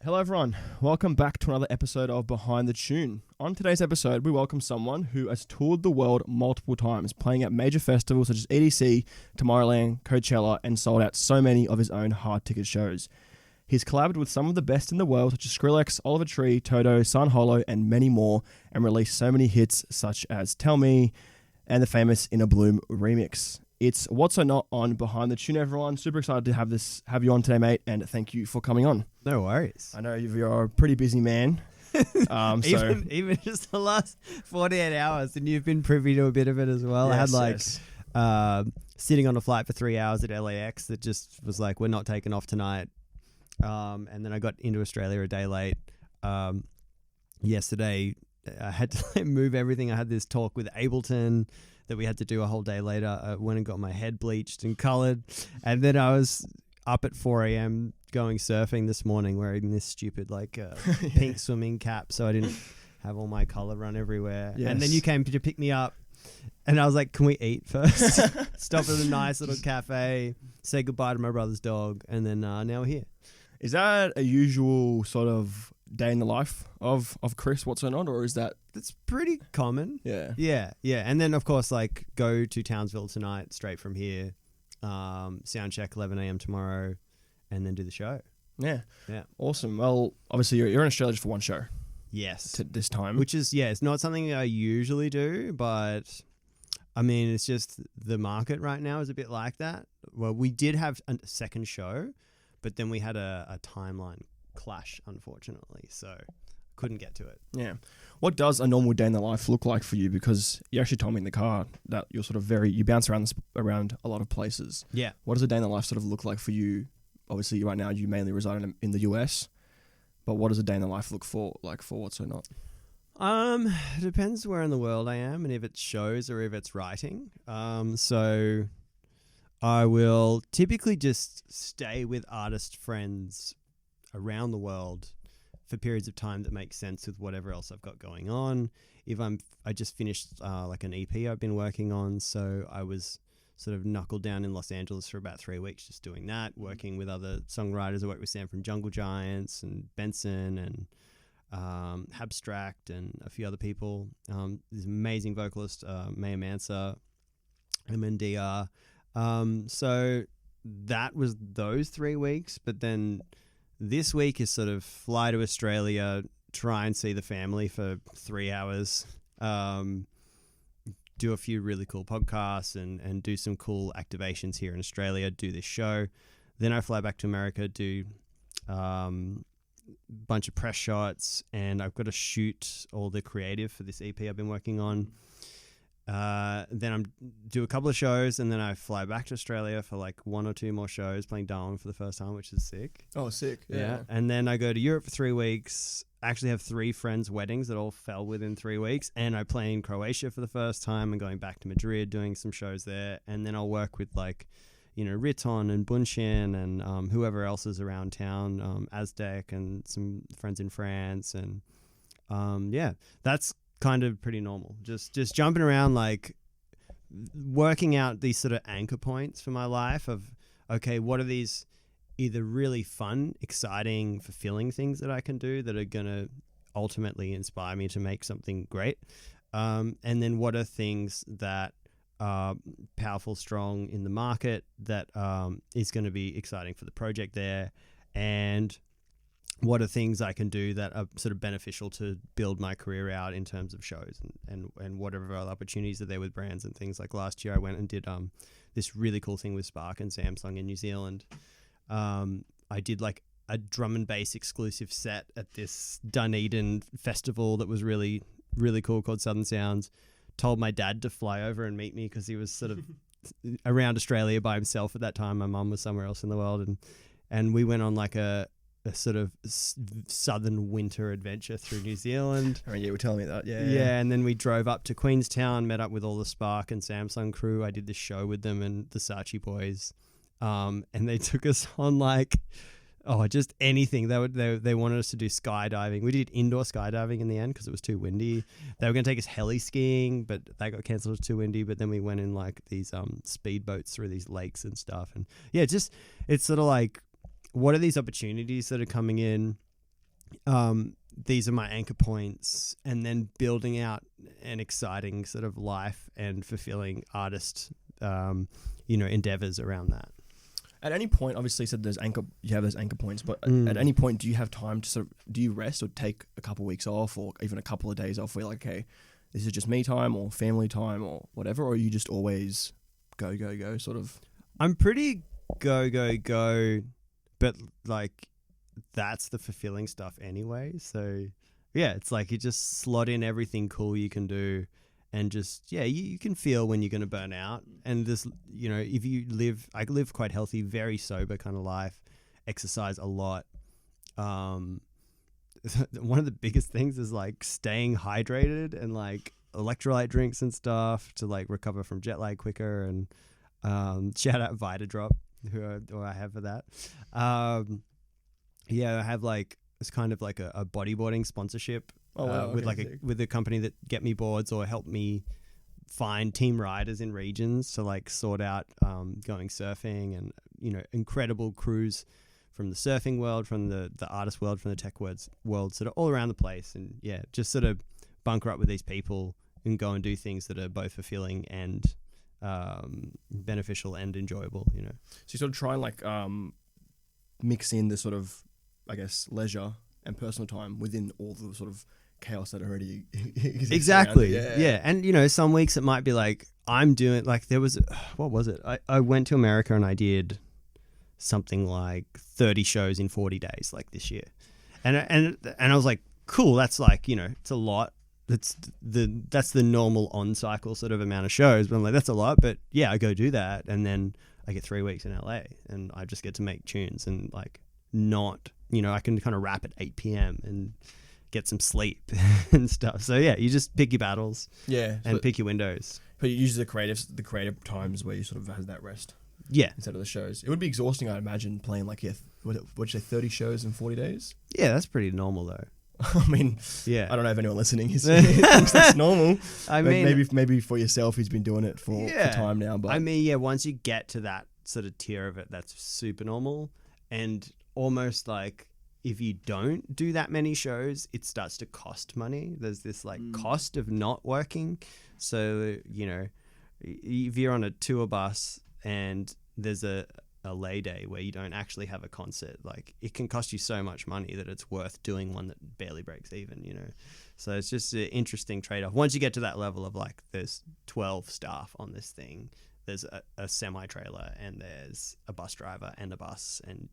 Hello everyone, welcome back to another episode of Behind the Tune. On today's episode, we welcome someone who has toured the world multiple times, playing at major festivals such as EDC, Tomorrowland, Coachella, and sold out so many of his own hard ticket shows. He's collaborated with some of the best in the world, such as Skrillex, Oliver Tree, Toto, Sun Holo, and many more, and released so many hits such as Tell Me and the famous In a Bloom remix. It's WhatSoNot on Behind the Tune, everyone. Super excited to have you on today, mate, and thank you for coming on. No worries. I know you're a pretty busy man. Even just the last 48 hours, and you've been privy to a bit of it as well. Yes, I had sitting on a flight for 3 hours at LAX that just was like, we're not taking off tonight. And then I got into Australia a day late. Yesterday, I had to move everything. I had this talk with Ableton that we had to do a whole day later. I went and got my head bleached and colored. And then I was up at 4 a.m. going surfing this morning wearing this stupid pink swimming cap so I didn't have all my color run everywhere. Yes. And then you came to pick me up and I was like, can we eat first? Stop at a nice little cafe, say goodbye to my brother's dog, and then now we're here. Is that a usual sort of day in the life of Chris WhatSoNot, or is that... That's pretty common. Yeah. And then of course go to Townsville tonight straight from here, sound check 11 a.m. tomorrow, and then do the show. Yeah. Awesome. Well, obviously you're in Australia just for one show. Yes. This time. Which is, it's not something I usually do, but I mean, it's just the market right now is a bit like that. Well, we did have a second show, but then we had a timeline clash, unfortunately, so couldn't get to it. Yeah. What does a normal day in the life look like for you? Because you actually told me in the car that you're sort of you bounce around a lot of places. Yeah. What does a day in the life sort of look like for you? Obviously, right now you mainly reside in the US, but what does a day in the life look for WhatSoNot? It depends where in the world I am and if it's shows or if it's writing. So I will typically just stay with artist friends around the world for periods of time that make sense with whatever else I've got going on. I just finished an EP I've been working on, so I was sort of knuckled down in Los Angeles for about 3 weeks just doing that, working with other songwriters. I worked with Sam from Jungle Giants and Benson and Abstract and a few other people. This amazing vocalist, Maya Mansa, MNDR. So that was those 3 weeks, but then this week is sort of fly to Australia, try and see the family for 3 hours, do a few really cool podcasts and do some cool activations here in Australia, do this show. Then I fly back to America, do bunch of press shots, and I've got to shoot all the creative for this EP I've been working on. Then I do a couple of shows, and then I fly back to Australia for 1 or 2 more shows, playing Darwin for the first time, which is sick. Oh, sick. Yeah. And then I go to Europe for 3 weeks. I actually have 3 friends' weddings that all fell within 3 weeks, and I play in Croatia for the first time and going back to Madrid, doing some shows there. And then I'll work with Riton and Bunshin and whoever else is around town, Aztec and some friends in France. And that's kind of pretty normal. Just jumping around, working out these sort of anchor points for my life of, okay, what are these either really fun, exciting, fulfilling things that I can do that are going to ultimately inspire me to make something great? And then what are things that are powerful, strong in the market that is going to be exciting for the project there? And what are things I can do that are sort of beneficial to build my career out in terms of shows and whatever other opportunities are there with brands and things. Like last year I went and did this really cool thing with Spark and Samsung in New Zealand. I did a drum and bass exclusive set at this Dunedin festival that was really, really cool, called Southern Sounds. Told my dad to fly over and meet me because he was sort of around Australia by himself at that time. My mum was somewhere else in the world, and we went on a sort of southern winter adventure through New Zealand. Oh, yeah, you were telling me that. Yeah, and then we drove up to Queenstown, met up with all the Spark and Samsung crew. I did this show with them and the Saatchi boys, and they took us on just anything. They wanted us to do skydiving. We did indoor skydiving in the end because it was too windy. They were going to take us heli skiing, but that got cancelled. It was too windy. But then we went in these speedboats through these lakes and stuff. And yeah, it's sort of what are these opportunities that are coming in? these are my anchor points, and then building out an exciting sort of life and fulfilling artist, endeavors around that. At any point, obviously, you said you have those anchor points, but at any point, do you have time to do you rest or take a couple of weeks off or even a couple of days off where you're like, okay, this is just me time or family time or whatever, or are you just always go, go, go sort of? I'm pretty go, go, go, but like that's the fulfilling stuff anyway. So yeah, it's like you just slot in everything cool you can do. And just, you can feel when you're going to burn out. And this, if I live quite healthy, very sober kind of life, exercise a lot. One of the biggest things is like staying hydrated and like electrolyte drinks and stuff to like recover from jet lag quicker. And shout out Vitadrop, who I have for that. I have like, it's kind of like a bodyboarding sponsorship. With a company that get me boards or help me find team riders in regions to like sort out going surfing, and incredible crews from the surfing world, from the artist world, from the tech world, sort of all around the place, and just sort of bunker up with these people and go and do things that are both fulfilling and beneficial and enjoyable. So you sort of try and like mix in the sort of, I guess, leisure and personal time within all the sort of chaos that already exists. Exactly. Yeah. And some weeks it might be like I'm doing, like there was, what was it? I went to America and I did something like 30 shows in 40 days like this year. And I was like, cool, that's like, it's a lot. That's the normal on cycle sort of amount of shows. But I'm like, that's a lot, but yeah, I go do that. And then I get 3 weeks in LA and I just get to make tunes and like not, I can kind of rap at 8 p.m. and get some sleep and stuff. So yeah, you just pick your battles, and pick your windows. But you use the creative times where you sort of have that rest. Yeah, instead of the shows, it would be exhausting. I'd imagine playing like what'd you say, 30 shows in 40 days. Yeah, that's pretty normal though. I mean, I don't know if anyone listening thinks that's normal. I mean, maybe for yourself, who's been doing it for time now. But I mean, once you get to that sort of tier of it, that's super normal, and almost like, if you don't do that many shows, it starts to cost money. There's this like cost of not working. So, if you're on a tour bus and there's a lay day where you don't actually have a concert, like it can cost you so much money that it's worth doing one that barely breaks even, So it's just an interesting trade-off. Once you get to that level of like, there's 12 staff on this thing, there's a semi-trailer and there's a bus driver and a bus, and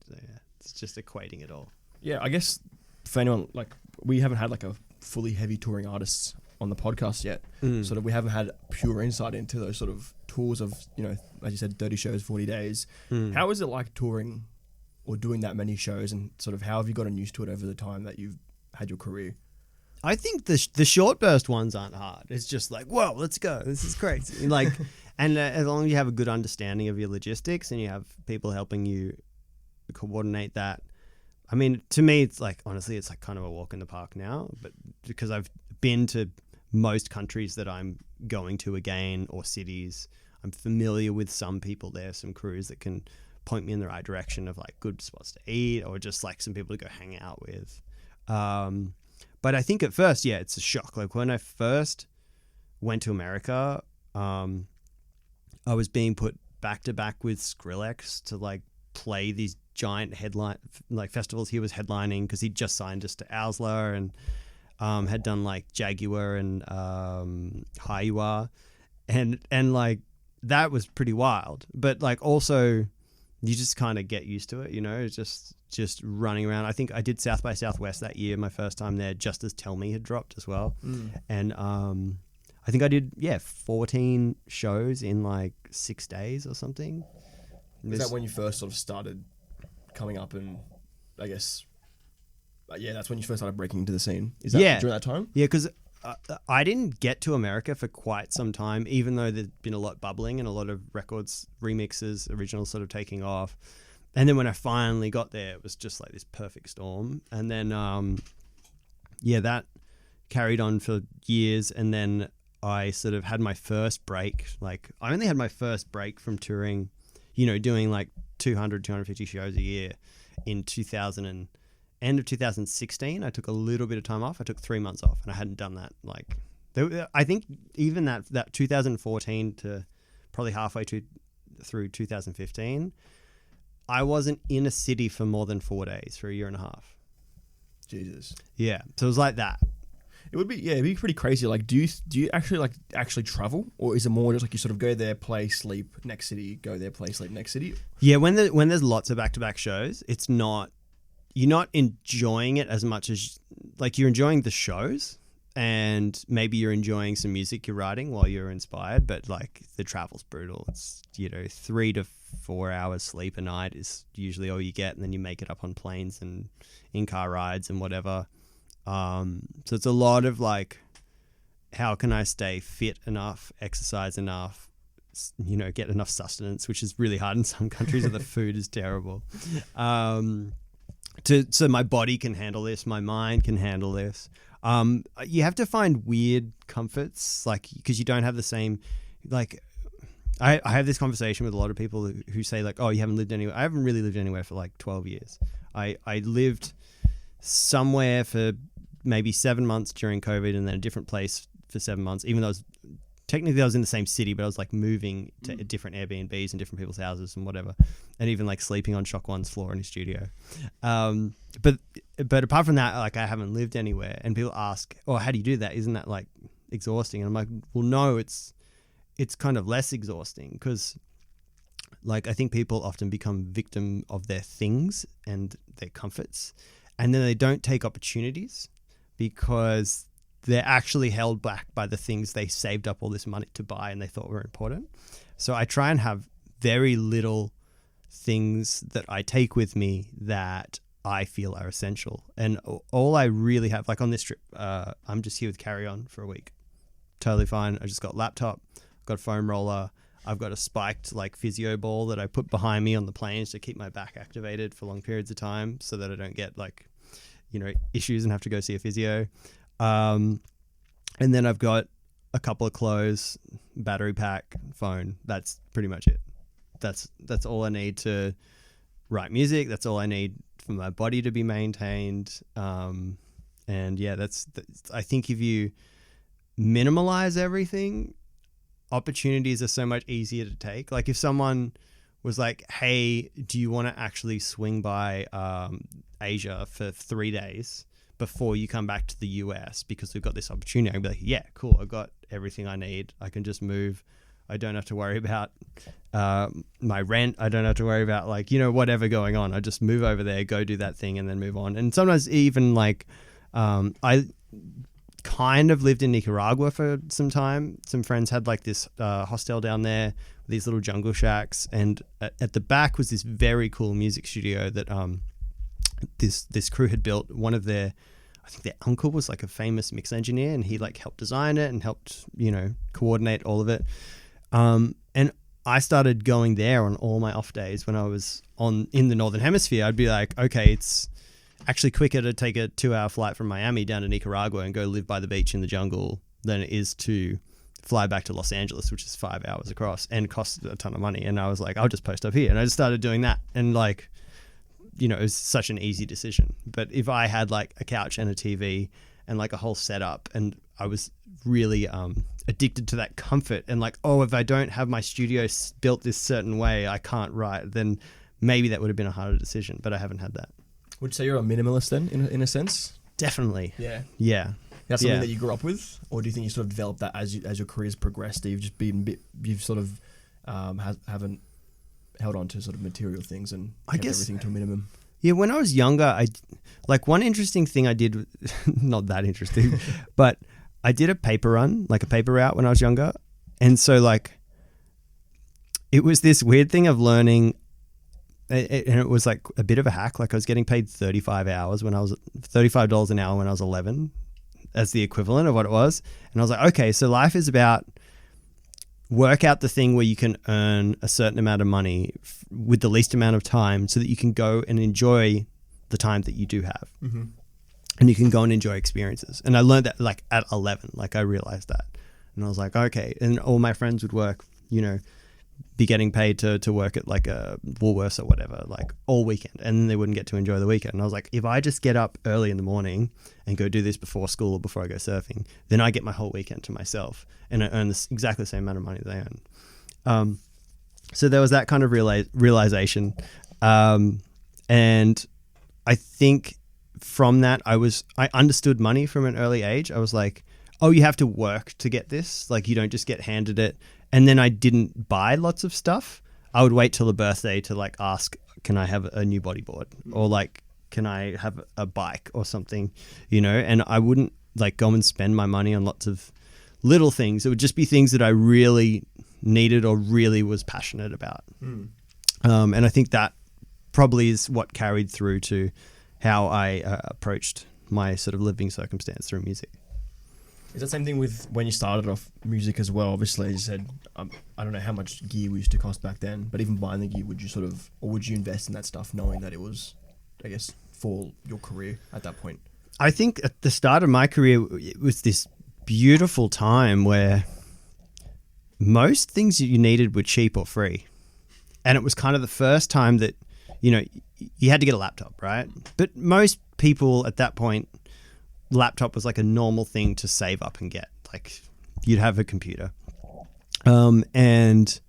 it's just equating it all. Yeah, I guess for anyone, like, we haven't had like a fully heavy touring artists on the podcast yet. Sort of, we haven't had pure insight into those sort of tours of, as you said, 30 shows, 40 days. How is it like touring or doing that many shows, and sort of how have you gotten used to it over the time that you've had your career? I think the short burst ones aren't hard. It's just like, whoa, let's go. This is crazy. Like, and as long as you have a good understanding of your logistics and you have people helping you coordinate that. I mean, to me, it's like, honestly, it's like kind of a walk in the park now, but because I've been to most countries that I'm going to again, or cities, I'm familiar with some people there, some crews that can point me in the right direction of like good spots to eat, or just like some people to go hang out with. But I think at first, it's a shock. Like when I first went to America, I was being put back to back with Skrillex to like play these giant headline like festivals. He was headlining because he just signed us to Owsla and had done like Jaguar and Haiwa, and like that was pretty wild. But like also you just kind of get used to it, just running around. I think I did South by Southwest that year, my first time there, just as Tell Me had dropped as well. And I think I did 14 shows in like 6 days or something. Is that when you first sort of started coming up, and I guess, that's when you first started breaking into the scene? Is that during that time? Yeah, because I didn't get to America for quite some time, even though there'd been a lot bubbling and a lot of records, remixes, originals sort of taking off. And then when I finally got there, it was just like this perfect storm. And then, that carried on for years. And then I sort of had my first break. Like, I only had my first break from touring, doing like 200, 250 shows a year in 2008. end of 2016, I took a little bit of time off. I took 3 months off, and I hadn't done that. Like, I think even that 2014 to probably halfway through 2015, I wasn't in a city for more than 4 days for a year and a half. Jesus. Yeah, so it was like that. It would be, it'd be pretty crazy. Like, do you actually travel, or is it more just like you sort of go there, play, sleep, next city, go there, play, sleep, next city? Yeah, when there's lots of back-to-back shows, you're not enjoying it as much as, like, you're enjoying the shows, and maybe you're enjoying some music you're writing while you're inspired, but like the travel's brutal. It's 3 to 4 hours sleep a night is usually all you get, and then you make it up on planes and in-car rides and whatever. So it's a lot of like, how can I stay fit enough, exercise enough, get enough sustenance, which is really hard in some countries where the food is terrible. So my body can handle this, my mind can handle this. You have to find weird comforts, like, because you don't have the same, like, I have this conversation with a lot of people who say like, oh, you haven't lived anywhere. I haven't really lived anywhere for like 12 years. I lived somewhere for maybe 7 months during COVID, and then a different place for 7 months, even though I was in the same city, but I was like moving to different Airbnbs and different people's houses and whatever, and even like sleeping on Shock One's floor in his studio. But apart from that, like, I haven't lived anywhere. And people ask, oh, how do you do that? Isn't that like exhausting? And I'm like, well, no, it's kind of less exhausting, because like, I think people often become victim of their things and their comforts, and then they don't take opportunities because they're actually held back by the things they saved up all this money to buy and they thought were important. So I try and have very little things that I take with me that I feel are essential. And all I really have, like on this trip, I'm just here with carry-on for a week. Totally fine. I just got laptop, got a foam roller. I've got a spiked like physio ball that I put behind me on the planes to keep my back activated for long periods of time so that I don't get like, issues and have to go see a physio. And then I've got a couple of clothes, battery pack, phone. That's pretty much it. That's all I need to write music. That's all I need for my body to be maintained. And yeah, that's I think if you minimalize everything, opportunities are so much easier to take. Like if someone was like, hey, do you want to actually swing by Asia for 3 days before you come back to the US because we've got this opportunity? I'd be like, yeah, cool. I've got everything I need. I can just move. I don't have to worry about my rent. I don't have to worry about whatever going on. I just move over there, go do that thing, and then move on. And sometimes even I kind of lived in Nicaragua for some time. Some friends had like this hostel down there, these little jungle shacks, and at the back was this very cool music studio that this crew had built. One of I think their uncle was like a famous mix engineer, and he like helped design it and helped coordinate all of it. And I started going there on all my off days when I was in the Northern Hemisphere. I'd be like, okay, it's actually quicker to take a 2-hour flight from Miami down to Nicaragua and go live by the beach in the jungle than it is to fly back to Los Angeles, which is 5 hours across and costs a ton of money. And I was like, I'll just post up here. And I just started doing that. And it was such an easy decision. But if I had like a couch and a TV and like a whole setup, and I was really addicted to that comfort and like, oh, if I don't have my studio built this certain way, I can't write, then maybe that would have been a harder decision. But I haven't had that. Would you say you're a minimalist then, in a sense? Definitely. Yeah. Yeah. That's something that you grew up with, or do you think you sort of developed that as your career's progressed? You've sort of haven't held on to sort of material things and kept everything to a minimum. Yeah, when I was younger, one interesting thing I did, not that interesting, but I did a paper run, like a paper route when I was younger, and so it was this weird thing of learning. And it was like a bit of a hack. Like I was getting paid $35 an hour when I was 11 as the equivalent of what it was. And I was like, okay, so life is about work out the thing where you can earn a certain amount of money with the least amount of time so that you can go and enjoy the time that you do have. Mm-hmm. And you can go and enjoy experiences. And I learned that at 11, I realized that. And I was like, okay. And all my friends would work, be getting paid to work at like a Woolworths or whatever, like all weekend, and then they wouldn't get to enjoy the weekend. And I was like, if I just get up early in the morning and go do this before school or before I go surfing, then I get my whole weekend to myself, and I earn exactly the same amount of money they earn. So there was that kind of realization, and I think from that I understood money from an early age. I was like, oh, you have to work to get this. Like, you don't just get handed it. And then I didn't buy lots of stuff. I would wait till a birthday to like ask, can I have a new bodyboard? Or like, can I have a bike or something, you know? And I wouldn't like go and spend my money on lots of little things. It would just be things that I really needed or really was passionate about. And I think that probably is what carried through to how I approached my sort of living circumstance through music. Is that same thing with when you started off music as well? Obviously, as you said, I don't know how much gear we used to cost back then, but even buying the gear, would you invest in that stuff knowing that it was, I guess, for your career at that point? I think at the start of my career, it was this beautiful time where most things you needed were cheap or free. And it was kind of the first time that, you know, you had to get a laptop, right? But most people at that point, laptop was like a normal thing to save up and get. Like, you'd have a computer. And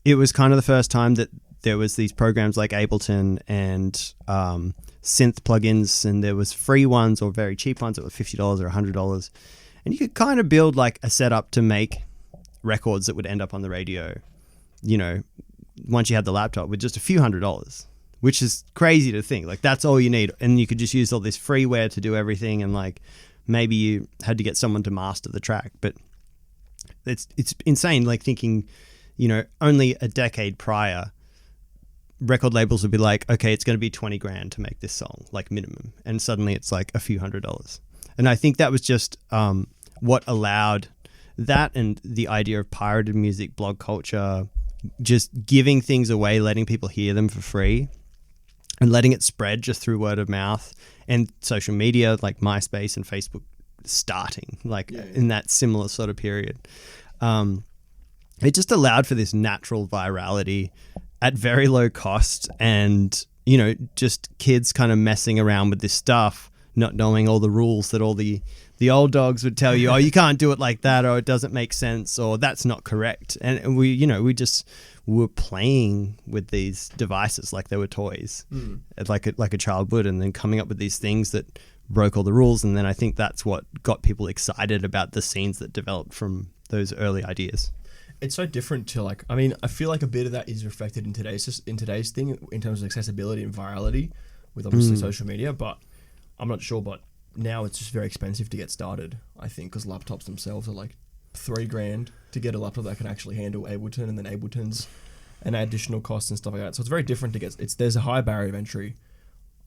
it was kind of the first time that there was these programs like Ableton and synth plugins, and there was free ones or very cheap ones that were $50 or $100. And you could kind of build like a setup to make records that would end up on the radio, you know, once you had the laptop with just a few $100s. Which is crazy to think. Like, that's all you need. And you could just use all this freeware to do everything. And like, maybe you had to get someone to master the track. But it's insane, like thinking, you know, only a decade prior, record labels would be like, okay, it's going to be 20 grand to make this song, like minimum. And suddenly it's like a few $100s. And I think that was just what allowed that, and the idea of pirated music, blog culture, just giving things away, letting people hear them for free, and letting it spread just through word of mouth, and social media like MySpace and Facebook starting like in that similar sort of period. It just allowed for this natural virality at very low cost, and, you know, just kids kind of messing around with this stuff, not knowing all the rules that all the old dogs would tell you, oh, you can't do it like that, or it doesn't make sense, or that's not correct. And we just were playing with these devices like they were toys, like a child would, and then coming up with these things that broke all the rules. And then I think that's what got people excited about the scenes that developed from those early ideas. It's so different to like, I mean, I feel like a bit of that is reflected in today's thing in terms of accessibility and virality with obviously social media, but I'm not sure, but now it's just very expensive to get started, I think, because laptops themselves are like $3,000 to get a laptop that can actually handle Ableton, and then Ableton's and additional costs and stuff like that. So it's very different to get. There's a high barrier of entry,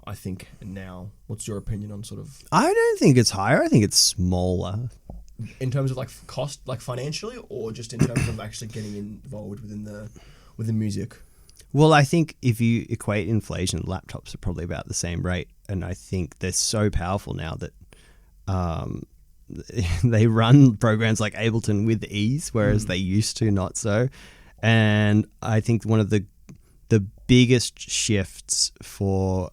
I think, now. What's your opinion on sort of? I don't think it's higher. I think it's smaller. In terms of like cost, like financially, or just in terms of actually getting involved within music? Well, I think if you equate inflation, laptops are probably about the same rate. And I think they're so powerful now that they run programs like Ableton with ease, whereas they used to not so. And I think one of the biggest shifts for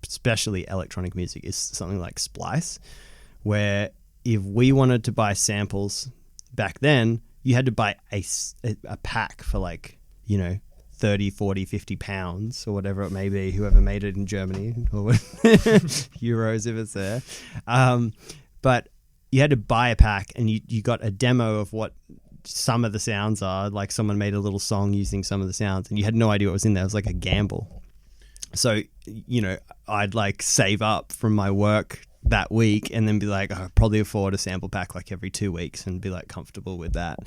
especially electronic music is something like Splice, where if we wanted to buy samples back then, you had to buy a pack for like, you know, 30, 40, 50 pounds or whatever it may be, whoever made it in Germany, or euros if it's there. But you had to buy a pack, and you got a demo of what some of the sounds are. Like, someone made a little song using some of the sounds, and you had no idea what was in there. It was like a gamble. So, you know, I'd like save up from my work that week and then be like, oh, I'll probably afford a sample pack like every 2 weeks and be like comfortable with that.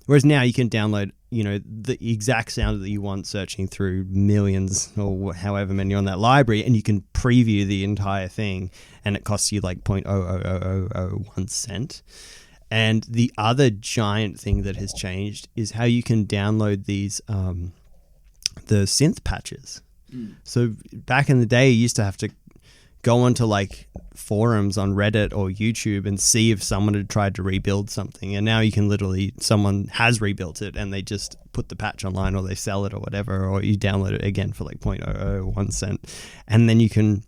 Whereas now you can download, you know, the exact sound that you want, searching through millions or however many on that library, and you can preview the entire thing, and it costs you like 0.00001 cent. And the other giant thing that has changed is how you can download these the synth patches. So back in the day, you used to have to go onto like forums on Reddit or YouTube and see if someone had tried to rebuild something. And now you can literally, someone has rebuilt it and they just put the patch online, or they sell it or whatever, or you download it again for like 0.001 cent. And then you can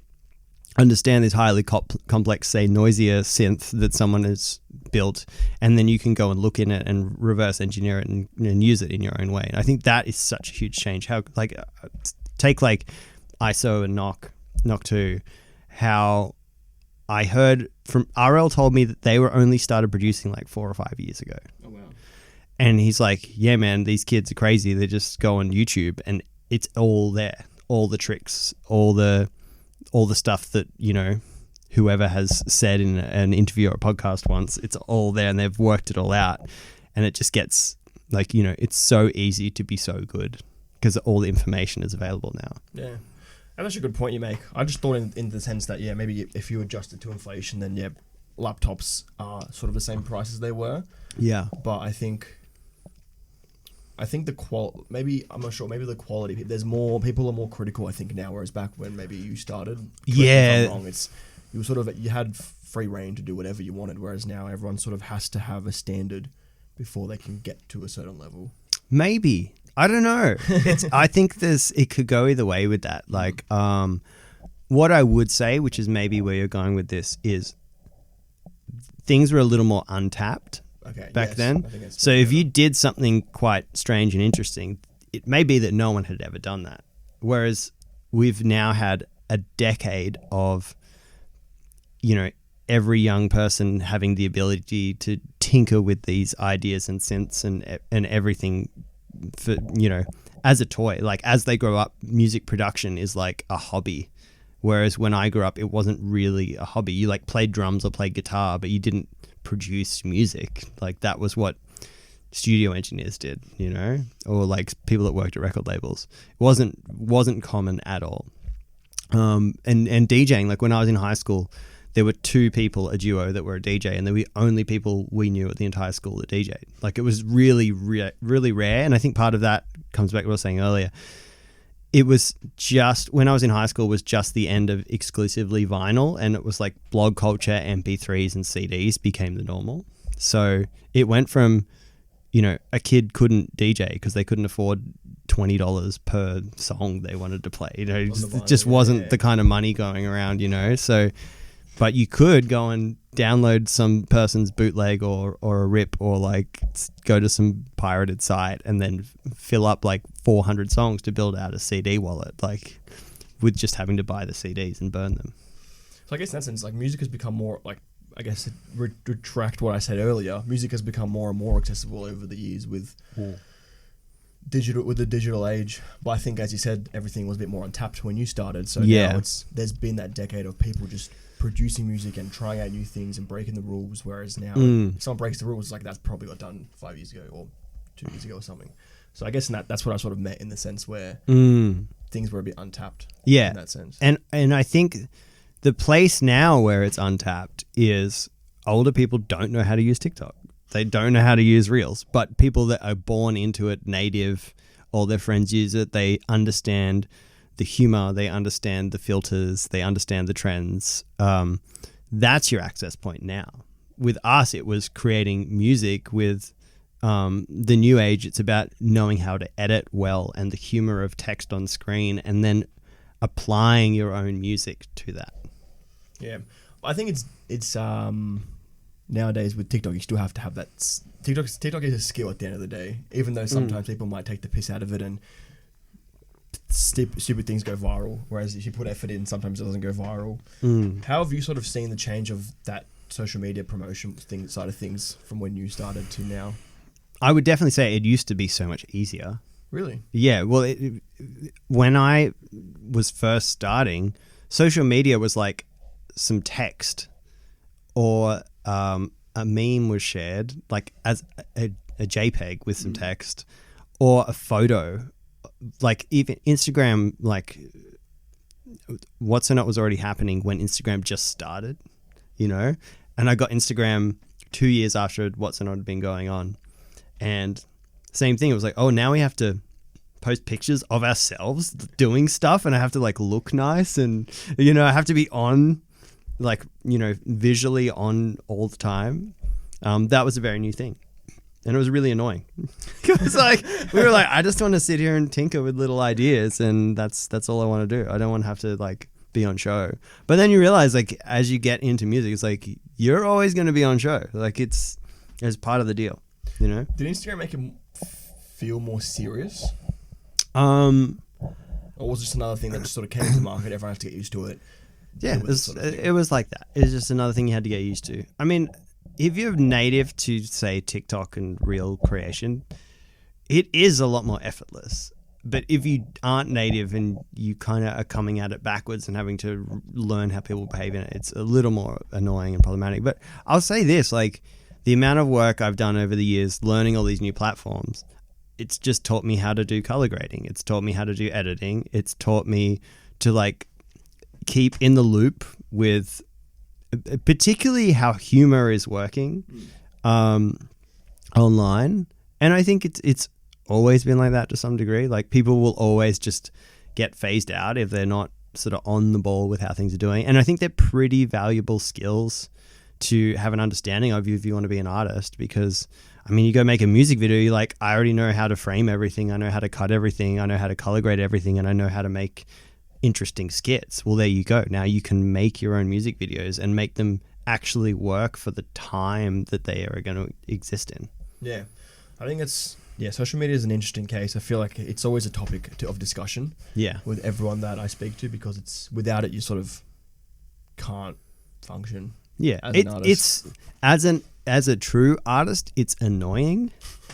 understand this highly complex, say, noisier synth that someone has built, and then you can go and look in it and reverse engineer it and use it in your own way. And I think that is such a huge change. How, like, take like ISO and Knock 2, how I heard from RL told me that they were only started producing like 4 or 5 years ago. Oh, wow. And he's like, yeah, man, these kids are crazy. They just go on YouTube and it's all there, all the tricks, all the stuff that, you know, whoever has said in an interview or a podcast once, it's all there and they've worked it all out. And it just gets like, you know, it's so easy to be so good because all the information is available now. Yeah. And that's a good point you make. I just thought in the sense that, yeah, maybe if you adjust it to inflation, then, yeah, laptops are sort of the same price as they were. Yeah. But I think the maybe, I'm not sure, maybe the quality, there's more, people are more critical, I think, now, whereas back when maybe you started, yeah, if I'm wrong, you were sort of, you had free reign to do whatever you wanted, whereas now everyone sort of has to have a standard before they can get to a certain level. Maybe. I don't know. I think it could go either way with that. Like, what I would say, which is maybe where you're going with this, is things were a little more untapped back then. So if you did something quite strange and interesting, it may be that no one had ever done that. Whereas we've now had a decade of, you know, every young person having the ability to tinker with these ideas and synths and everything for, you know, as a toy. Like, as they grow up, music production is like a hobby. Whereas when I grew up, it wasn't really a hobby. You like played drums or played guitar, but you didn't produce music. Like, that was what studio engineers did, you know, or like people that worked at record labels. It wasn't common at all. And DJing, like when I was in high school, there were 2 people, a duo, that were a DJ, and they were the only people we knew at the entire school that DJ'd. Like, it was really, really rare. And I think part of that comes back to what I was saying earlier. It was just, when I was in high school, was just the end of exclusively vinyl, and it was like blog culture, MP3s and CDs became the normal. So it went from, you know, a kid couldn't DJ because they couldn't afford $20 per song they wanted to play. You know, it just wasn't the kind of money going around, you know. So, but you could go and download some person's bootleg or a rip, or like go to some pirated site and then fill up like 400 songs to build out a CD wallet, like with just having to buy the CDs and burn them. So I guess in that sense, like, music has become more, like, I guess to retract what I said earlier, music has become more and more accessible over the years with the digital age. But I think, as you said, everything was a bit more untapped when you started. So now there's been that decade of people just producing music and trying out new things and breaking the rules, whereas now if someone breaks the rules, like, that's probably got done 5 years ago or 2 years ago or something. So I guess that's what I sort of meant, in the sense where things were a bit untapped in that sense. And I think the place now where it's untapped is older people don't know how to use TikTok. They don't know how to use Reels, but people that are born into it native, all their friends use it, they understand the humor, they understand the filters, they understand the trends. That's your access point now. With us, it was creating music. With the new age, it's about knowing how to edit well and the humor of text on screen, and then applying your own music to that. Yeah, I think it's nowadays with TikTok, you still have to have that. TikTok is a skill at the end of the day, even though sometimes people might take the piss out of it and stupid things go viral, whereas if you put effort in, sometimes it doesn't go viral. How have you sort of seen the change of that social media promotion side of things from when you started to now? I would definitely say it used to be so much easier. Really? Yeah. Well, when I was first starting, social media was like some text, or a meme was shared, like as a JPEG with some text, or a photo. Like, even Instagram, like WhatSoNot was already happening when Instagram just started, you know? And I got Instagram 2 years after WhatSoNot had been going on. And same thing, it was like, oh, now we have to post pictures of ourselves doing stuff, and I have to like look nice, and, you know, I have to be on like, visually on all the time, that was a very new thing. And it was really annoying. Because we were like, I just want to sit here and tinker with little ideas, and that's all I want to do. I don't want to have to be on show. But then you realize as you get into music, it's you're always going to be on show. It's part of the deal, Did Instagram make it feel more serious? Or was it just another thing that just sort of came to the market? Everyone has to get used to it. Yeah, it was like that. It was just another thing you had to get used to. I mean, if you're native to, say, TikTok and real creation, it is a lot more effortless. But if you aren't native and you kind of are coming at it backwards and having to learn how people behave in it, it's a little more annoying and problematic. But I'll say this, the amount of work I've done over the years learning all these new platforms, it's just taught me how to do color grading. It's taught me how to do editing. It's taught me to keep in the loop with particularly how humor is working online. And I think it's always been like that to some degree. People will always just get phased out if they're not sort of on the ball with how things are doing. And I think they're pretty valuable skills to have an understanding of if you want to be an artist, because you go make a music video, you're like, I already know how to frame everything. I know how to cut everything. I know how to color grade everything. And I know how to make interesting skits. Well, there you go. Now you can make your own music videos and make them actually work for the time that they are going to exist in. Yeah. I think social media is an interesting case. I feel like it's always a topic of discussion with everyone that I speak to, because it's without it, you sort of can't function. Yeah. As an artist. It's as a true artist, it's annoying.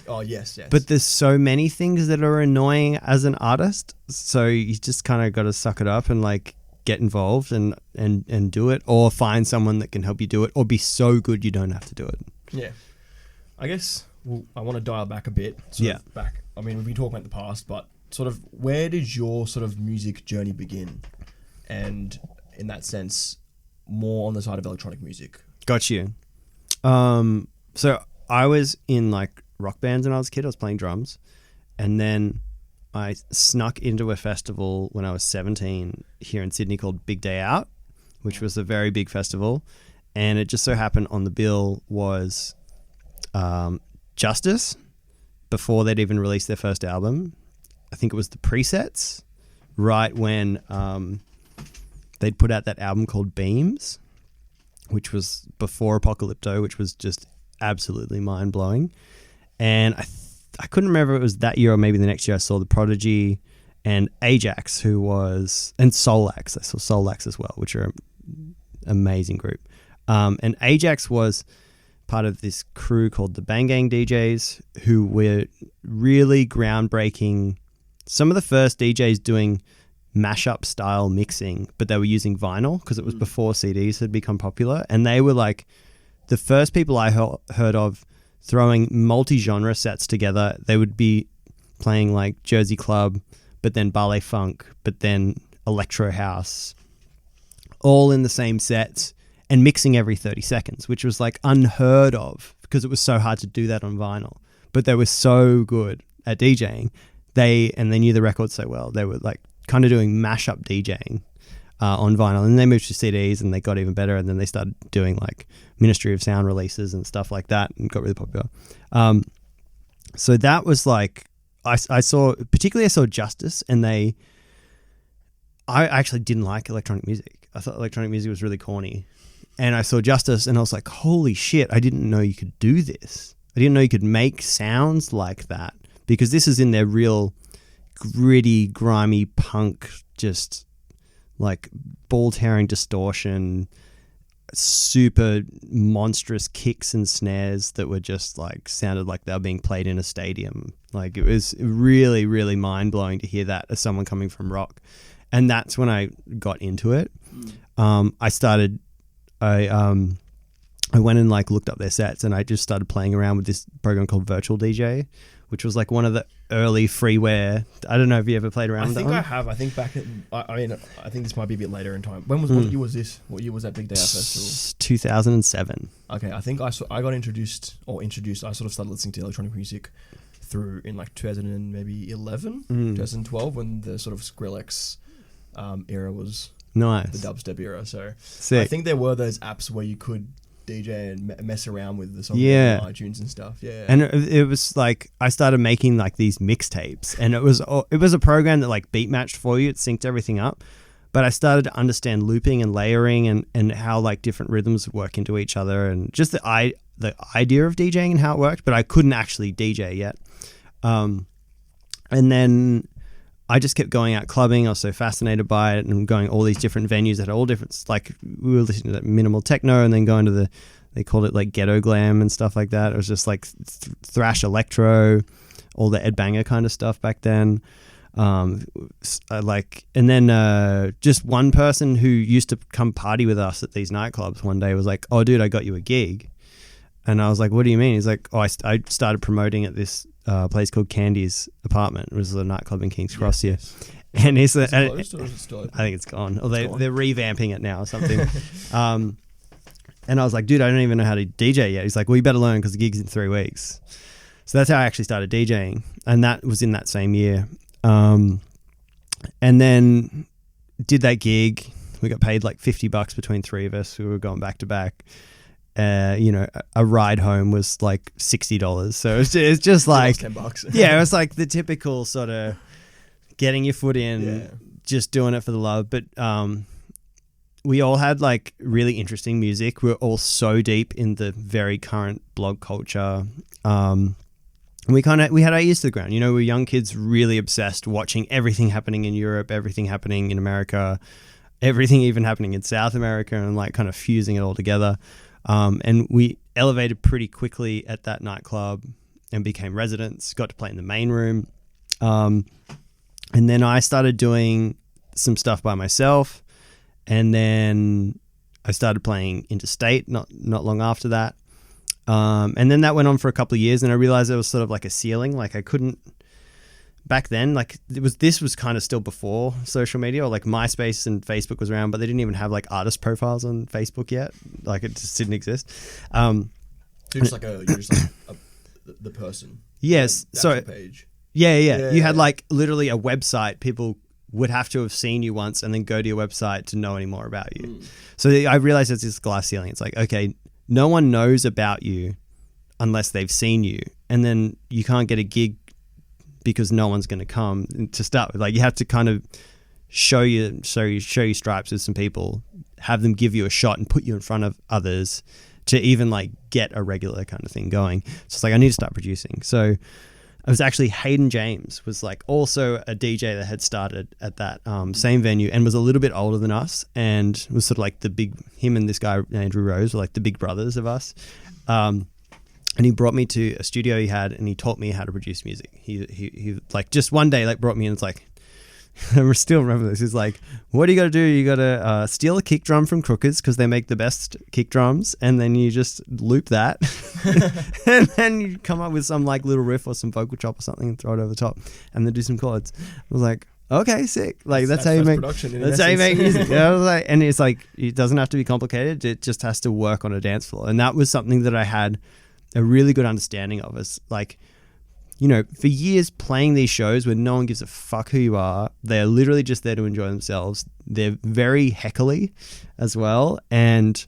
Oh, yes. But there's so many things that are annoying as an artist. So you just kind of got to suck it up and get involved and do it, or find someone that can help you do it, or be so good you don't have to do it. Yeah. I guess I want to dial back a bit. We've been talking about the past, but sort of where did your sort of music journey begin? And in that sense, more on the side of electronic music. Got you. So I was in rock bands when I was a kid. I was playing drums, and then I snuck into a festival when I was 17 here in Sydney called Big Day Out, which was a very big festival, and it just so happened on the bill was Justice, before they'd even released their first album. I think it was the Presets, right when they'd put out that album called Beams, which was before Apocalypto, which was just absolutely mind-blowing. And I couldn't remember if it was that year or maybe the next year. I saw The Prodigy and Ajax, and Solax. I saw Solax as well, which are an amazing group. And Ajax was part of this crew called the Bang Gang DJs, who were really groundbreaking. Some of the first DJs doing mashup style mixing, but they were using vinyl because it was before CDs had become popular. And they were the first people I heard of throwing multi-genre sets together. They would be playing Jersey Club, but then Ballet Funk, but then Electro House, all in the same sets, and mixing every 30 seconds, which was unheard of because it was so hard to do that on vinyl. But they were so good at DJing. They knew the record so well. They were kind of doing mashup DJing on vinyl, and they moved to CDs and they got even better. And then they started doing Ministry of Sound releases and stuff like that, and got really popular. So that was I saw Justice, and I actually didn't like electronic music. I thought electronic music was really corny. And I saw Justice and I was like, holy shit, I didn't know you could do this. I didn't know you could make sounds like that, because this is in their real gritty, grimy punk, just ball tearing distortion, super monstrous kicks and snares that were just sounded like they were being played in a stadium. It was really, really mind blowing to hear that as someone coming from rock. And that's when I got into it. I went and looked up their sets, and I just started playing around with this program called Virtual DJ, which was one of the early freeware. I don't know if you ever played around with that one. I think I have. I think back at, I think this might be a bit later in time. What year was this? What year was that Big Day Out Festival? 2007. Okay, I think I got introduced. I sort of started listening to electronic music through in 2011, 2012, when the sort of Skrillex era was Nice. the dubstep era. So Sick. I think there were those apps where you could DJ and mess around with the songs on iTunes and stuff. Yeah. And it was like I started making like these mixtapes, and it was a program that like beat matched for you. It synced everything up. But I started to understand looping and layering and how like different rhythms work into each other, and just the idea of DJing and how it worked. But I couldn't actually DJ yet. And then I just kept going out clubbing. I was so fascinated by it, and going all these different venues that had all different, like we were listening to minimal techno, and then going to they called it like ghetto glam and stuff like that. It was just like thrash electro, all the Ed Banger kind of stuff back then. And then just one person who used to come party with us at these nightclubs one day was like, "Oh, dude, I got you a gig." And I was like, "What do you mean?" He's like, "Oh, I started promoting at this place called Candy's Apartment." It was a nightclub in King's Cross here. And he's closed, or is it still open? I think it's gone. Or they're revamping it now or something. And I was like, "Dude, I don't even know how to DJ yet." He's like, "Well, you better learn because the gig's in 3 weeks." So that's how I actually started DJing, and that was in that same year. And then did that gig. We got paid like $50 between three of us. We were going back to back. A ride home was like $60. So it's just like $10. Yeah, it was like the typical sort of getting your foot in, just doing it for the love. But we all had like really interesting music. We were all so deep in the very current blog culture. We had our ears to the ground. We were young kids, really obsessed, watching everything happening in Europe, everything happening in America, everything even happening in South America, and like kind of fusing it all together. And we elevated pretty quickly at that nightclub and became residents, got to play in the main room. And then I started doing some stuff by myself. And then I started playing interstate not long after that. And then that went on for a couple of years, and I realized there was sort of like a ceiling. Like I couldn't back then, like this was kind of still before social media, or like MySpace and Facebook was around, but they didn't even have like artist profiles on Facebook yet. Like it just didn't exist. You're just like the person. Yes. The so page. Yeah. You had like literally a website. People would have to have seen you once and then go to your website to know any more about you. So I realized there's this glass ceiling. It's like, okay, no one knows about you unless they've seen you, and then you can't get a gig because no one's going to come to start with. Like you have to kind of show your stripes with some people, have them give you a shot and put you in front of others to even like get a regular kind of thing going. So it's like, I need to start producing. So it was actually Hayden James was like also a DJ that had started at that same venue and was a little bit older than us, and was sort of like him and this guy, Andrew Rose, were like the big brothers of us. And he brought me to a studio he had, and he taught me how to produce music. He like just one day like brought me in. It's like, I still remember this. He's like, "What do you got to do? You got to steal a kick drum from Crookers because they make the best kick drums, and then you just loop that, and then you come up with some like little riff or some vocal chop or something and throw it over the top, and then do some chords." I was like, "Okay, sick. Like that's how you make music." I was like, and it's like it doesn't have to be complicated. It just has to work on a dance floor, and that was something that I had a really good understanding of. Is like, for years playing these shows where no one gives a fuck who you are. They're literally just there to enjoy themselves. They're very heckly as well. And,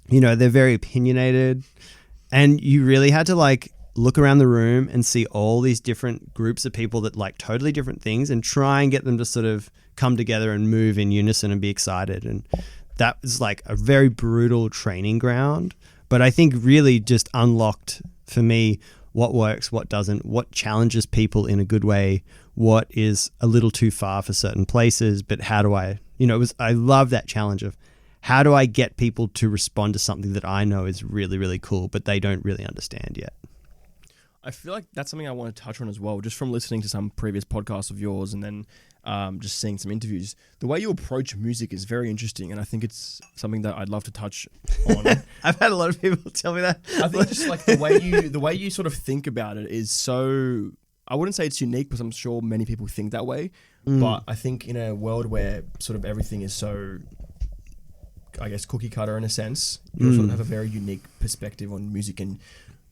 they're very opinionated. And you really had to like look around the room and see all these different groups of people that like totally different things and try and get them to sort of come together and move in unison and be excited. And that was like a very brutal training ground. But I think really just unlocked for me what works, what doesn't, what challenges people in a good way, what is a little too far for certain places, but how do I, I love that challenge of how do I get people to respond to something that I know is really, really cool, but they don't really understand yet. I feel like that's something I want to touch on as well, just from listening to some previous podcasts of yours and then just seeing some interviews. The way you approach music is very interesting, and I think it's something that I'd love to touch on. I've had a lot of people tell me that. I think just like the way you sort of think about it is so, I wouldn't say it's unique because I'm sure many people think that way, but I think in a world where sort of everything is so, I guess, cookie cutter in a sense, you sort of have a very unique perspective on music, and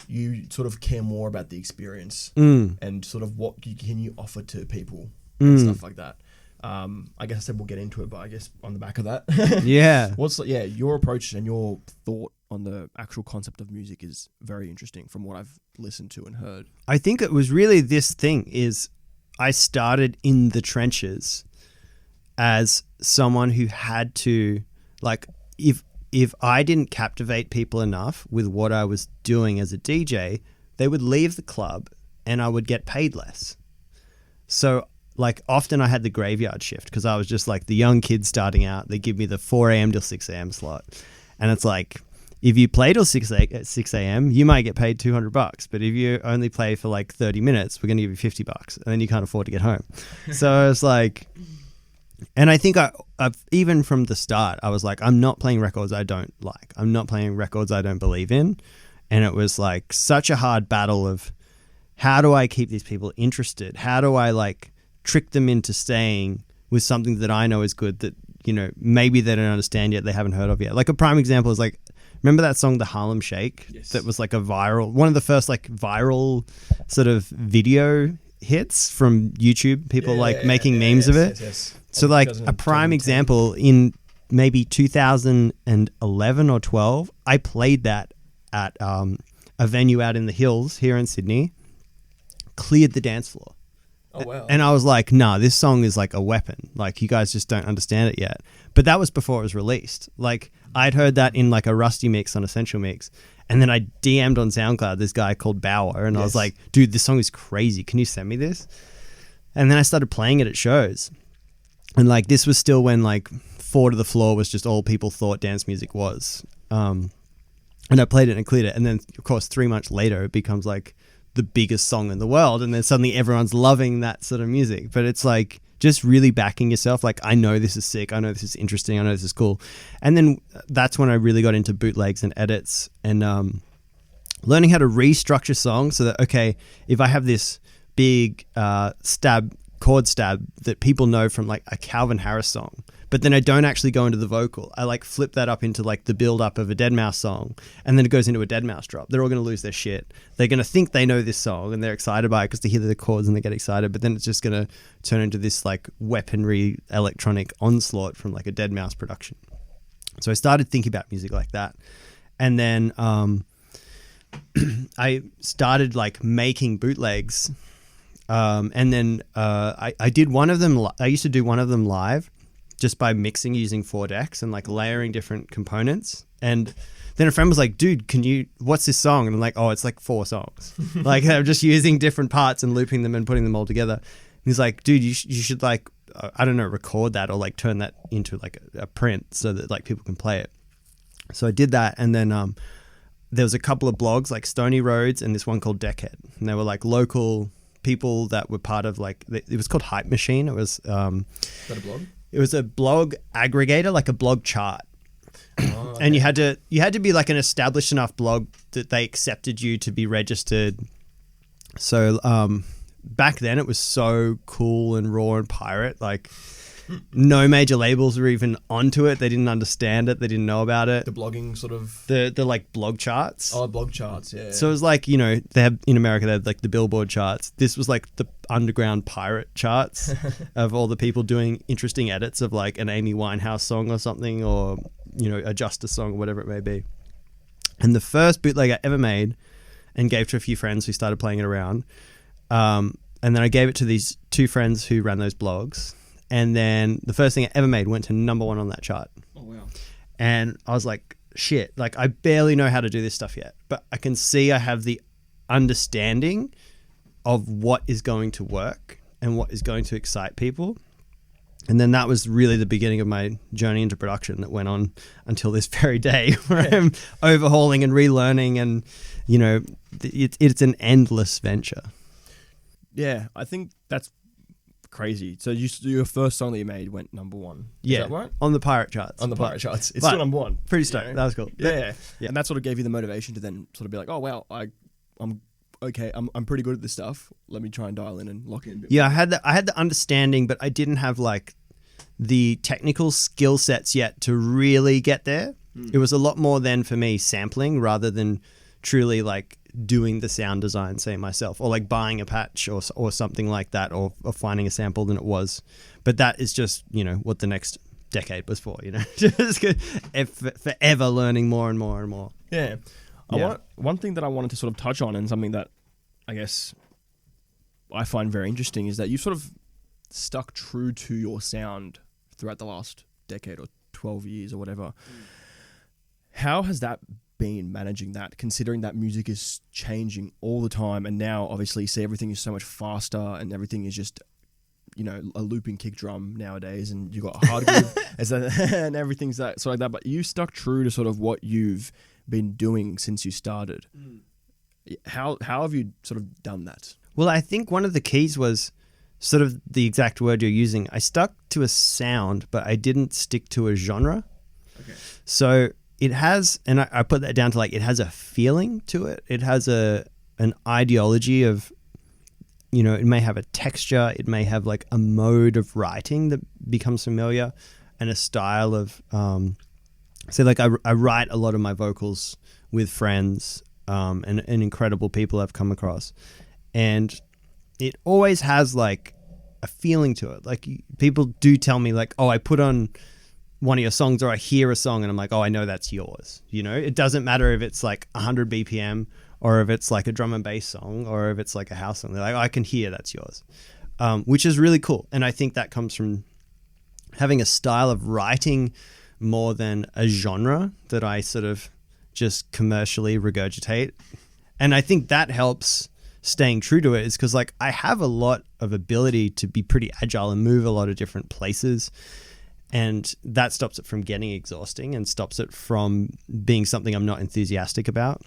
you sort of care more about the experience and sort of what can you offer to people and stuff like that. I guess I said we'll get into it, but I guess on the back of that, Yeah. your approach and your thought on the actual concept of music is very interesting from what I've listened to and heard. I think it was really this thing is I started in the trenches as someone who had to, like, if I didn't captivate people enough with what I was doing as a DJ, they would leave the club and I would get paid less. So like often I had the graveyard shift because I was just like the young kid starting out. They give me the 4 a.m. till 6 a.m. slot. And it's like, if you play till 6 a.m., you might get paid $200. But if you only play for like 30 minutes, we're going to give you $50. And then you can't afford to get home. So it's like, and I think I've even from the start, I was like, I'm not playing records I don't like. I'm not playing records I don't believe in. And it was like such a hard battle of how do I keep these people interested? How do I like trick them into staying with something that I know is good that, you know, maybe they don't understand yet, they haven't heard of yet. Like a prime example is like, remember that song, The Harlem Shake? Yes. That was like one of the first like viral sort of video hits from YouTube, people making memes of it. Yes. So like a prime example in maybe 2011 or 12, I played that at a venue out in the hills here in Sydney, cleared the dance floor. Oh, wow. And I was like, nah, this song is like a weapon. Like, you guys just don't understand it yet. But that was before it was released. Like, I'd heard that in like a Rusty mix on Essential Mix. And then I DM'd on SoundCloud this guy called Bauer. And I was like, dude, this song is crazy. Can you send me this? And then I started playing it at shows. And like, this was still when like 4 to the Floor was just all people thought dance music was. And I played it and cleared it. And then, of course, 3 months later, it becomes like the biggest song in the world. And then suddenly everyone's loving that sort of music. But it's like just really backing yourself. Like, I know this is sick. I know this is interesting. I know this is cool. And then that's when I really got into bootlegs and edits and learning how to restructure songs so that, okay, if I have this big chord stab that people know from like a Calvin Harris song, but then I don't actually go into the vocal. I like flip that up into like the build up of a deadmau5 song, and then it goes into a deadmau5 drop. They're all going to lose their shit. They're going to think they know this song and they're excited by it because they hear the chords and they get excited, but then it's just going to turn into this like weaponry electronic onslaught from like a deadmau5 production. So I started thinking about music like that. And then I started like making bootlegs. And then I did one of them. I used to do one of them live just by mixing using 4 decks and like layering different components. And then a friend was like, dude, what's this song? And I'm like, oh, it's like 4 songs. Like I'm just using different parts and looping them and putting them all together. And he's like, dude, you should like, I don't know, record that or like turn that into like a print so that like people can play it. So I did that. And then there was a couple of blogs like Stony Roads and this one called Deckhead. And they were like local people that were part of like, it was called Hype Machine. It was... Is that a blog? It was a blog aggregator, like a blog chart. Oh, okay. And you had to be like an established enough blog that they accepted you to be registered. So back then it was so cool and raw and pirate. Like no major labels were even onto it. They didn't understand it. They didn't know about it. The blogging sort of... The like blog charts. Oh, blog charts, yeah. So it was like, you know, they have in America, they had like the Billboard charts. This was like the underground pirate charts of all the people doing interesting edits of like an Amy Winehouse song or something, or, you know, a Justice song or whatever it may be. And the first bootleg I ever made and gave to a few friends who started playing it around. And then I gave it to these 2 friends who ran those blogs. And then the first thing I ever made went to #1 on that chart. Oh, wow. And I was like, shit, like I barely know how to do this stuff yet, but I can see I have the understanding of what is going to work and what is going to excite people. And then that was really the beginning of my journey into production that went on until this very day where I'm overhauling and relearning and, you know, it's an endless venture. Yeah, I think that's crazy. So your first song that you made went #1. Yeah, is that right? On the pirate charts. On the pirate charts. It's still #1. Pretty stoked. You know? That was cool. Yeah. And that sort of gave you the motivation to then sort of be like, oh, wow, I'm okay. I'm pretty good at this stuff. Let me try and dial in and lock in a bit. Yeah, I had the understanding, but I didn't have like the technical skill sets yet to really get there. It was a lot more then for me sampling rather than truly like doing the sound design, say myself, or like buying a patch or something like that, or finding a sample than it was. But that is just, what the next decade was for, just forever learning more and more and more. Yeah. One thing that I wanted to sort of touch on, and something that I guess I find very interesting, is that you sort of stuck true to your sound throughout the last decade or 12 years or whatever. How has that been, managing that, considering that music is changing all the time, and now obviously you see everything is so much faster and everything is just a looping kick drum nowadays, and you got a hard groove and everything's that sort of like that, but you stuck true to sort of what you've been doing since you started. How have you sort of done that? Well, I think one of the keys was sort of the exact word you're using. I stuck to a sound, but I didn't stick to a genre. Okay. So it has, and I put that down to like, it has a feeling to it. It has an ideology of, it may have a texture. It may have like a mode of writing that becomes familiar, and a style of, so like I write a lot of my vocals with friends and incredible people I've come across. And it always has like a feeling to it. Like people do tell me like, oh, I put on one of your songs, or I hear a song and I'm like, oh, I know that's yours. It doesn't matter if it's like 100 BPM or if it's like a drum and bass song or if it's like a house song. They're like, oh, I can hear that's yours, which is really cool. And I think that comes from having a style of writing more than a genre that I sort of just commercially regurgitate. And I think that helps staying true to it, is because like I have a lot of ability to be pretty agile and move a lot of different places. And that stops it from getting exhausting and stops it from being something I'm not enthusiastic about.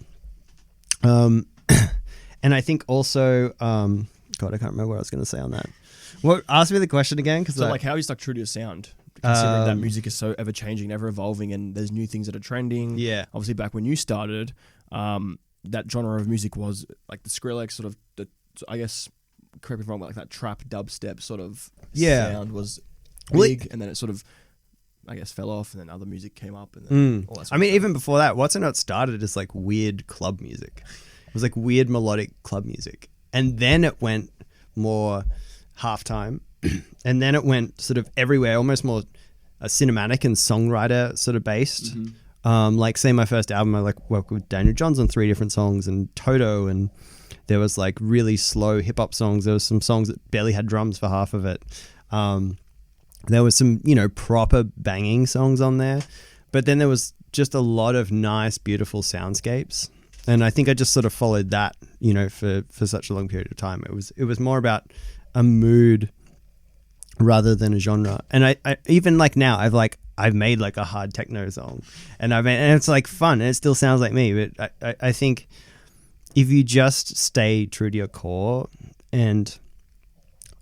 And I think also, God, I can't remember what I was going to say on that. What, ask me the question again. So like, how are you stuck true to your sound? Considering that music is so ever changing, ever evolving, and there's new things that are trending. Yeah. Obviously back when you started, that genre of music was like the Skrillex sort of, I guess, correct me if I'm wrong, but like that trap dubstep sort of sound was big, and then it sort of, I guess, fell off, and then other music came up, and then all that sort of stuff. Even before that, WhatSoNot started as like weird club music. It was like weird melodic club music, and then it went more halftime, and then it went sort of everywhere, almost more cinematic and songwriter sort of based. Like say my first album, I like worked with Daniel Johns on 3 different songs, and Toto, and there was like really slow hip hop songs. There was some songs that barely had drums for half of it. There was some, proper banging songs on there, but then there was just a lot of nice, beautiful soundscapes. And I think I just sort of followed that, for such a long period of time. It was more about a mood rather than a genre. And I even like now I've made like a hard techno song, and it's like fun, and it still sounds like me. But I think if you just stay true to your core and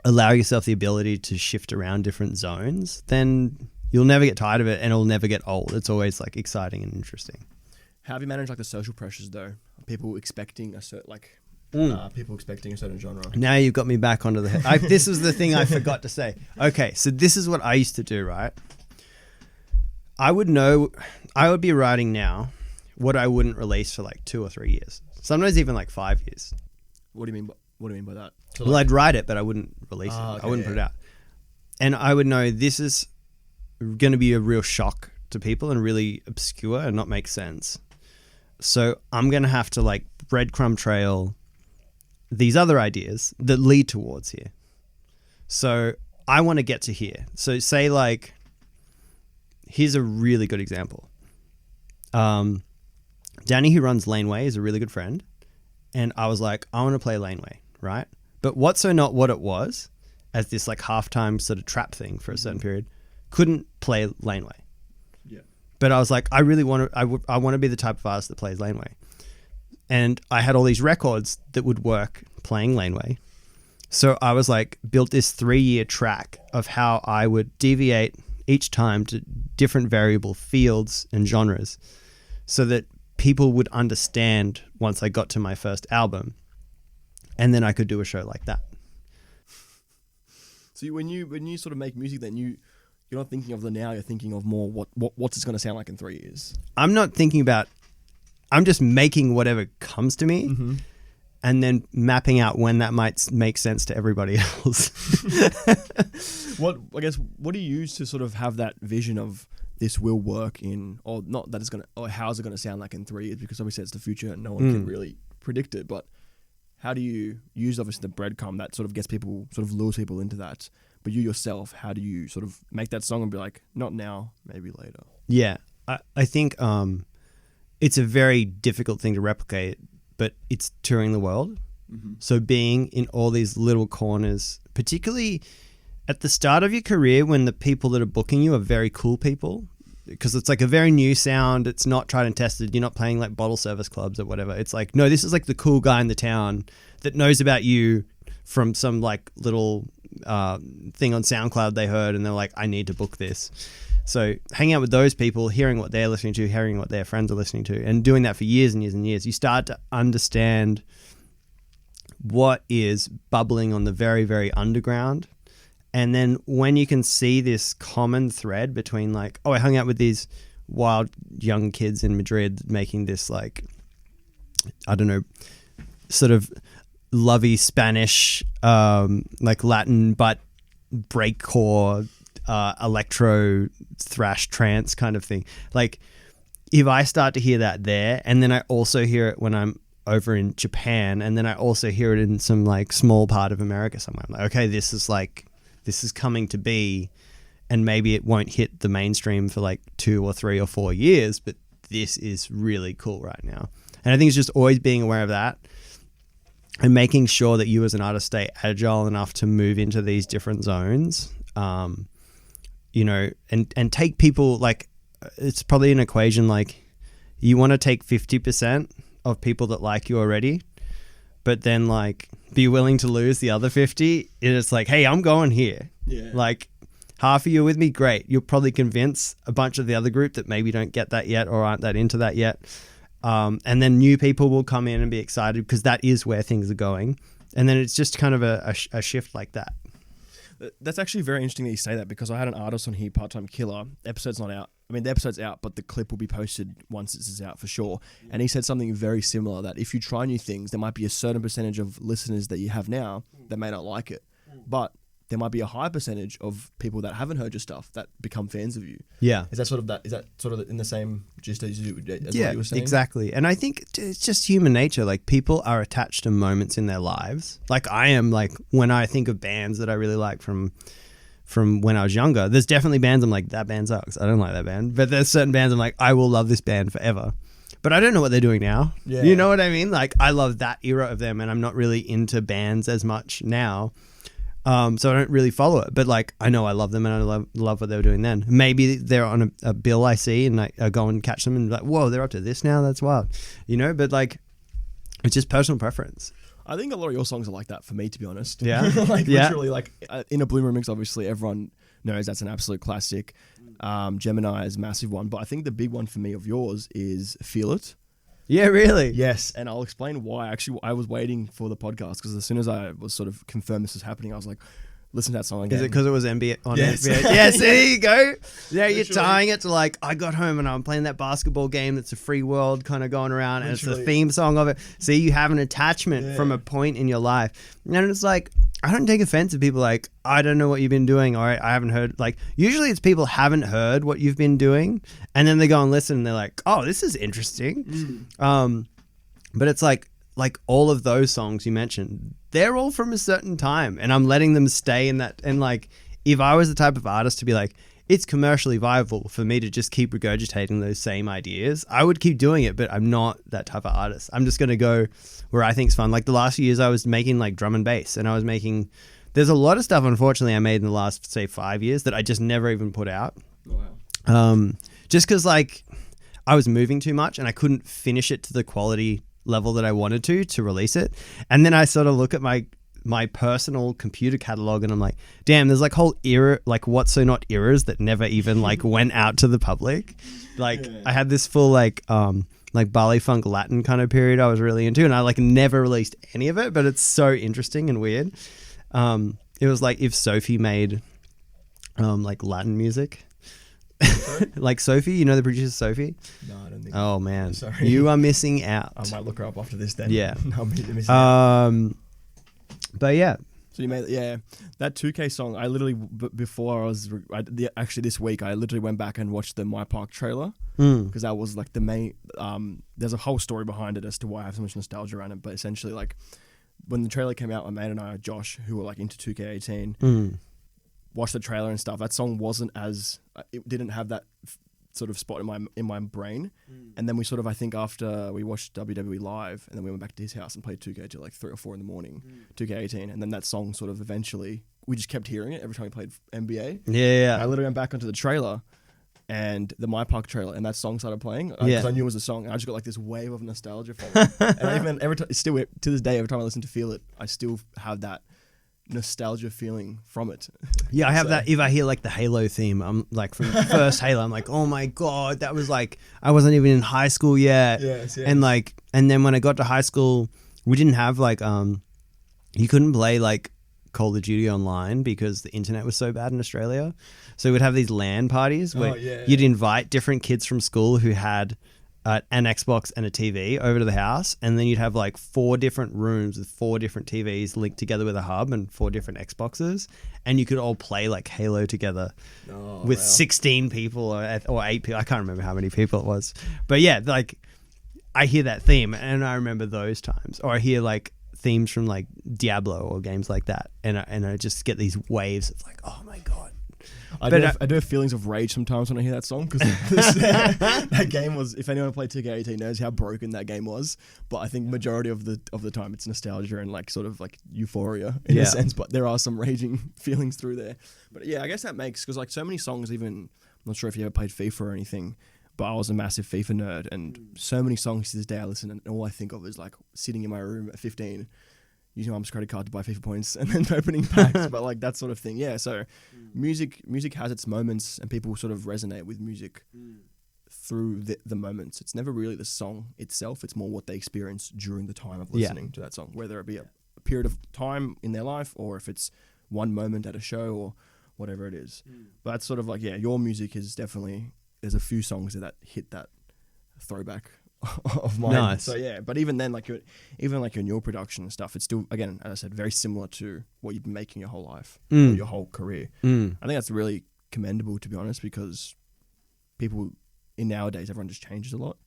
allow yourself the ability to shift around different zones, then you'll never get tired of it, and it'll never get old. It's always like exciting and interesting. How have you managed like the social pressures though? People expecting a certain people expecting a certain genre. Now you've got me back onto the head. This was the thing I forgot to say. Okay, so this is what I used to do, right? I would be writing now what I wouldn't release for like 2 or 3 years. Sometimes even like 5 years. What do you mean by that? So well, I'd write it, but I wouldn't release it. Okay, I wouldn't put it out. And I would know this is going to be a real shock to people and really obscure and not make sense. So I'm going to have to like breadcrumb trail these other ideas that lead towards here. So I want to get to here. So say like, here's a really good example. Danny, who runs Laneway, is a really good friend. And I was like, I want to play Laneway, right? But WhatSoNot, what it was, as this like halftime sort of trap thing for a certain period, couldn't play Laneway. Yeah. But I was like, I really want to, I want to be the type of artist that plays Laneway. And I had all these records that would work playing Laneway. So I was like, built this 3-year track of how I would deviate each time to different variable fields and genres so that people would understand once I got to my first album, and then I could do a show like that. So when you sort of make music, then you're not thinking of the now, you're thinking of more what's it going to sound like in 3 years. I'm not thinking about, I'm just making whatever comes to me. Mm-hmm. And then mapping out when that might make sense to everybody else. What do you use to sort of have that vision of this will work in, or not that it's gonna, or how's it gonna sound like in 3 years? Because obviously it's the future and no one can really predict it. But how do you use obviously the breadcrumb that sort of gets people, sort of lures people into that? But you yourself, how do you sort of make that song and be like, not now, maybe later? Yeah, I think it's a very difficult thing to replicate. But it's touring the world. Mm-hmm. So being in all these little corners, particularly at the start of your career when the people that are booking you are very cool people, because it's like a very new sound. It's not tried and tested. You're not playing like bottle service clubs or whatever. It's like, no, this is like the cool guy in the town that knows about you from some like little thing on SoundCloud they heard and they're like, I need to book this. So hanging out with those people, hearing what they're listening to, hearing what their friends are listening to, and doing that for years and years and years, you start to understand what is bubbling on the very, very underground. And then when you can see this common thread between like, oh, I hung out with these wild young kids in Madrid making this like, I don't know, sort of lovey Spanish, like Latin, but breakcore, electro thrash trance kind of thing. Like if I start to hear that there, and then I also hear it when I'm over in Japan, and then I also hear it in some like small part of America somewhere, I'm like, okay, this is coming to be, and maybe it won't hit the mainstream for like 2 or 3 or 4 years, but this is really cool right now. And I think it's just always being aware of that and making sure that you as an artist stay agile enough to move into these different zones. You know, and take people, like, it's probably an equation, like you want to take 50% of people that like you already, but then like be willing to lose the other 50. It's like, hey, I'm going here. Yeah. Like half of you are with me, great. You'll probably convince a bunch of the other group that maybe don't get that yet or aren't that into that yet. And then new people will come in and be excited because that is where things are going. And then it's just kind of a shift like that. That's actually very interesting that you say that, because I had an artist on here, Part-Time Killer. Episode's not out. I mean, the episode's out, but the clip will be posted once it's out for sure. And he said something very similar, that if you try new things, there might be a certain percentage of listeners that you have now that may not like it. But there might be a high percentage of people that haven't heard your stuff that become fans of you. Yeah. Is that sort of in the same gist as you were saying? Exactly. And I think it's just human nature. Like people are attached to moments in their lives. Like I am, like when I think of bands that I really like from when I was younger, there's definitely bands I'm like, that band sucks. I don't like that band. But there's certain bands I'm like, I will love this band forever. But I don't know what they're doing now. Yeah. You know what I mean? Like I love that era of them and I'm not really into bands as much now. So I don't really follow it, but like I know I love them and I love what they were doing then. Maybe they're on a bill I see and I go and catch them and be like, whoa, they're up to this now. That's wild, you know. But like, it's just personal preference. I think a lot of your songs are like that for me, to be honest. Yeah, like literally, like in a Bloom remix, obviously everyone knows that's an absolute classic. Gemini is a massive one, but I think the big one for me of yours is Feel It. Yeah, really? Yes, and I'll explain why. Actually, I was waiting for the podcast because as soon as I was sort of confirmed this was happening, I was like, listen to that song again. Is it because it was NBA on yes. NBA? Yes, there you go. Yeah, you're tying it to like, I got home and I'm playing that basketball game that's a free world kind of going around and it's the theme song of it. See, you have an attachment from a point in your life. And it's like, I don't take offense to people like, I don't know what you've been doing, or I haven't heard. Like, usually it's people haven't heard what you've been doing, and then they go and listen, and they're like, oh, this is interesting. But it's like all of those songs you mentioned, they're all from a certain time, and I'm letting them stay in that. And like, if I was the type of artist to be like, it's commercially viable for me to just keep regurgitating those same ideas, I would keep doing it, but I'm not that type of artist. I'm just going to go where I think's fun. Like the last few years I was making like drum and bass, and I was making, there's a lot of stuff unfortunately I made in the last say 5 years that I just never even put out. Wow. Just cause like I was moving too much and I couldn't finish it to the quality level that I wanted to release it. And then I sort of look at my personal computer catalog and I'm like, damn, there's like whole era, like WhatSoNot eras that never even like went out to the public. Like I had this full like Bali funk Latin kind of period I was really into, and I like never released any of it, but it's so interesting and weird. It was like if Sophie made like Latin music. Like Sophie, you know the producer Sophie? No, I don't Oh man, Sorry. you are missing out. I might look her up after this then. Yeah. I'm missing out. But yeah, So you made that 2K song. I literally before I was actually this week I literally went back and watched the My Park trailer because that was like the main. There's a whole story behind it as to why I have so much nostalgia around it. But essentially, like when the trailer came out, my mate and I, Josh, who were like into 2K18, watched the trailer and stuff. That song wasn't as it didn't have that sort of spot in my brain. And then we sort of, I think after we watched WWE Live and then we went back to his house and played 2K till like 3 or 4 in the morning, 2K18, and then that song sort of eventually, we just kept hearing it every time we played NBA. Yeah. I literally went back onto the trailer and the My Park trailer, and that song started playing because I knew it was a song, and I just got like this wave of nostalgia from it. And even every time, still to this day, every time I listen to Feel It, I still have that nostalgia feeling from it. Yeah, I have that. If I hear like the Halo theme, I'm like from the first Halo, I'm like, oh my god, that was like I wasn't even in high school yet. Yes. And then when I got to high school, we didn't have like you couldn't play like Call of Duty online because the internet was so bad in Australia. So we'd have these LAN parties where you'd invite different kids from school who had an Xbox and a TV over to the house, and then you'd have like 4 different rooms with 4 different TVs linked together with a hub and 4 different Xboxes, and you could all play like Halo together with 16 people or 8 people. I can't remember how many people it was, but yeah, like I hear that theme and I remember those times, or I hear like themes from like Diablo or games like that, and I just get these waves of like, oh my god. I do have feelings of rage sometimes when I hear that song because that game was. If anyone played 2K18 knows how broken that game was, but I think majority of the time it's nostalgia and like sort of like euphoria in a sense. But there are some raging feelings through there. But yeah, I guess that makes because like so many songs. Even I'm not sure if you ever played FIFA or anything, but I was a massive FIFA nerd, and so many songs to this day I listen and all I think of is like sitting in my room at 15. Using my mum's credit card to buy FIFA points and then opening packs, but like that sort of thing. Yeah, so music has its moments and people sort of resonate with music through the moments. It's never really the song itself. It's more what they experience during the time of listening to that song, whether it be a period of time in their life or if it's one moment at a show or whatever it is. But that's sort of like, your music is definitely, there's a few songs that hit that throwback of mine. Nice. So yeah, but even then, like even in your production and stuff, it's still, again, as I said, very similar to what you've been making your whole life, or your whole career. I think that's really commendable, to be honest, because people in nowadays, everyone just changes a lot,